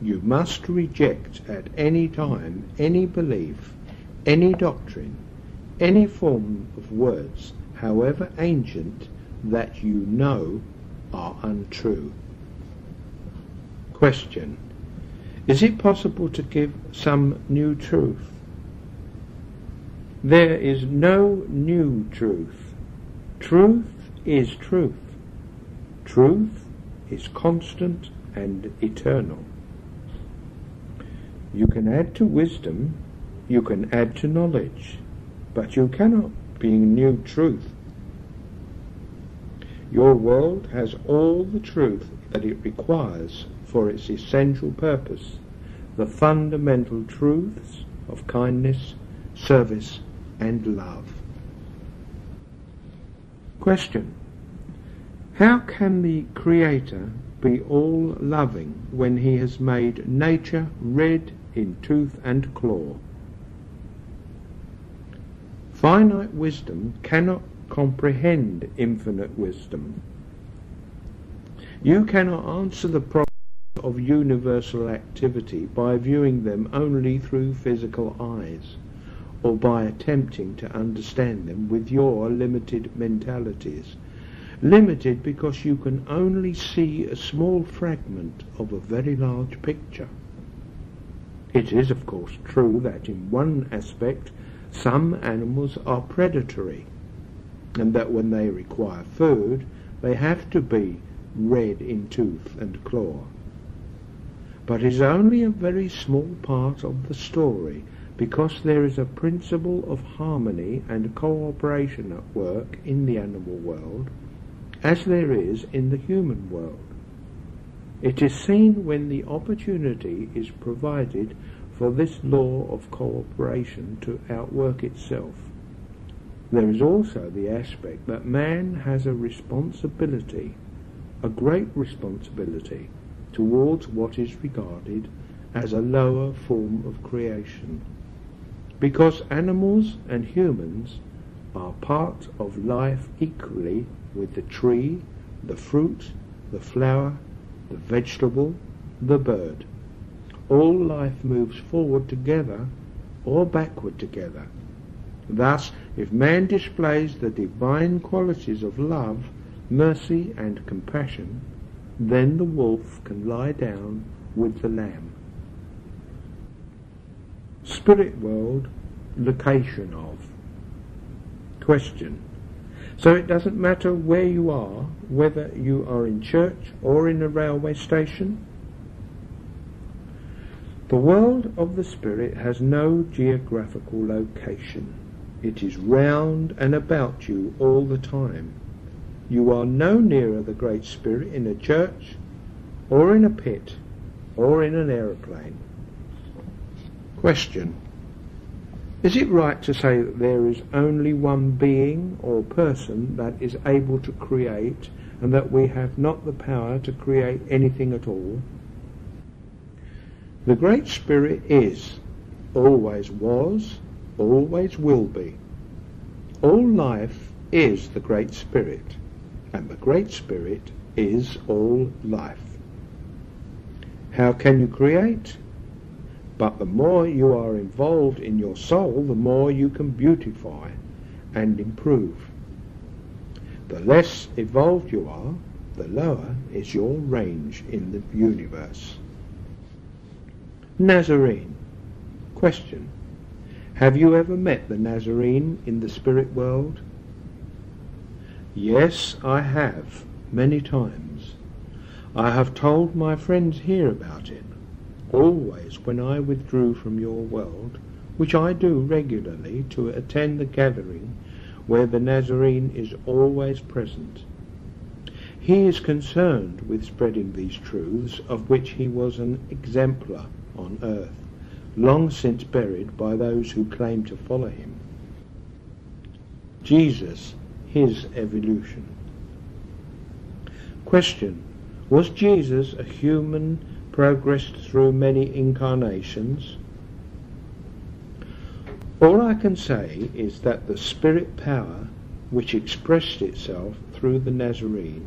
You must reject at any time any belief, any doctrine, any form of words, however ancient, that you know are untrue. Question: is it possible to give some new truth? There is no new truth. Truth is truth. Truth is constant and eternal. You can add to wisdom, you can add to knowledge, but you cannot bring new truth. Your world has all the truth that it requires for its essential purpose, the fundamental truths of kindness, service, and love. Question: how can the Creator be all-loving when he has made nature red in tooth and claw? Finite wisdom cannot comprehend infinite wisdom. You cannot answer the problem of universal activity by viewing them only through physical eyes, or by attempting to understand them with your limited mentalities. Limited because you can only see a small fragment of a very large picture. It is, of course, true that in one aspect some animals are predatory, and that when they require food they have to be red in tooth and claw. But it is only a very small part of the story, because there is a principle of harmony and cooperation at work in the animal world, as there is in the human world. It is seen when the opportunity is provided for this law of cooperation to outwork itself. There is also the aspect that man has a responsibility, a great responsibility, towards what is regarded as a lower form of creation, because animals and humans are part of life equally with the tree, the fruit, the flower, the vegetable, the bird. All life moves forward together or backward together. Thus, if man displays the divine qualities of love, mercy and compassion, then the wolf can lie down with the lamb. Spirit world, location of. Question. So it doesn't matter where you are, whether you are in church or in a railway station? The world of the Spirit has no geographical location. It is round and about you all the time. You are no nearer the Great Spirit in a church, or in a pit, or in an aeroplane. Question. Is it right to say that there is only one being or person that is able to create, and that we have not the power to create anything at all? The Great Spirit is, always was, always will be. All life is the Great Spirit, and the Great Spirit is all life. How can you create? But the more you are involved in your soul, the more you can beautify and improve. The less evolved you are, the lower is your range in the universe. Nazarene. Question. Have you ever met the Nazarene in the spirit world? Yes, I have, many times. I have told my friends here about it. Always when I withdrew from your world, which I do regularly to attend the gathering where the Nazarene is always present. He is concerned with spreading these truths, of which he was an exemplar on earth, long since buried by those who claim to follow him. Jesus, his evolution. Question. Was Jesus a human progressed through many incarnations? All I can say is that the spirit power which expressed itself through the Nazarene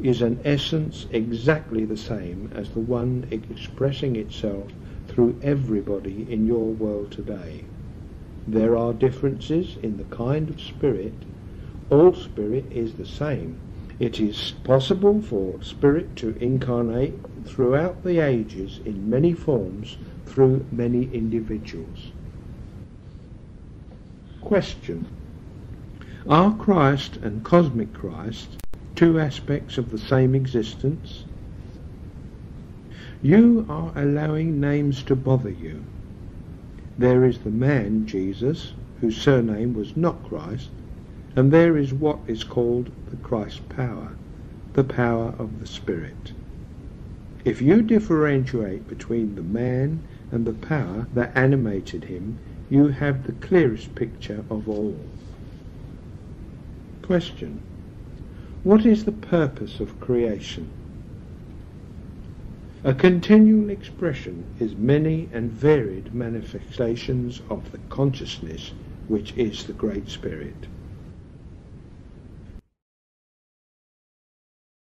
is an essence exactly the same as the one expressing itself through everybody in your world today. There are differences in the kind of spirit. All spirit is the same. It is possible for spirit to incarnate throughout the ages in many forms through many individuals. Question. Are Christ and cosmic Christ two aspects of the same existence? You are allowing names to bother you. There is the man Jesus, whose surname was not Christ, and there is what is called the Christ power, the power of the Spirit. If you differentiate between the man and the power that animated him, you have the clearest picture of all. Question. What is the purpose of creation? A continual expression is many and varied manifestations of the consciousness which is the Great Spirit.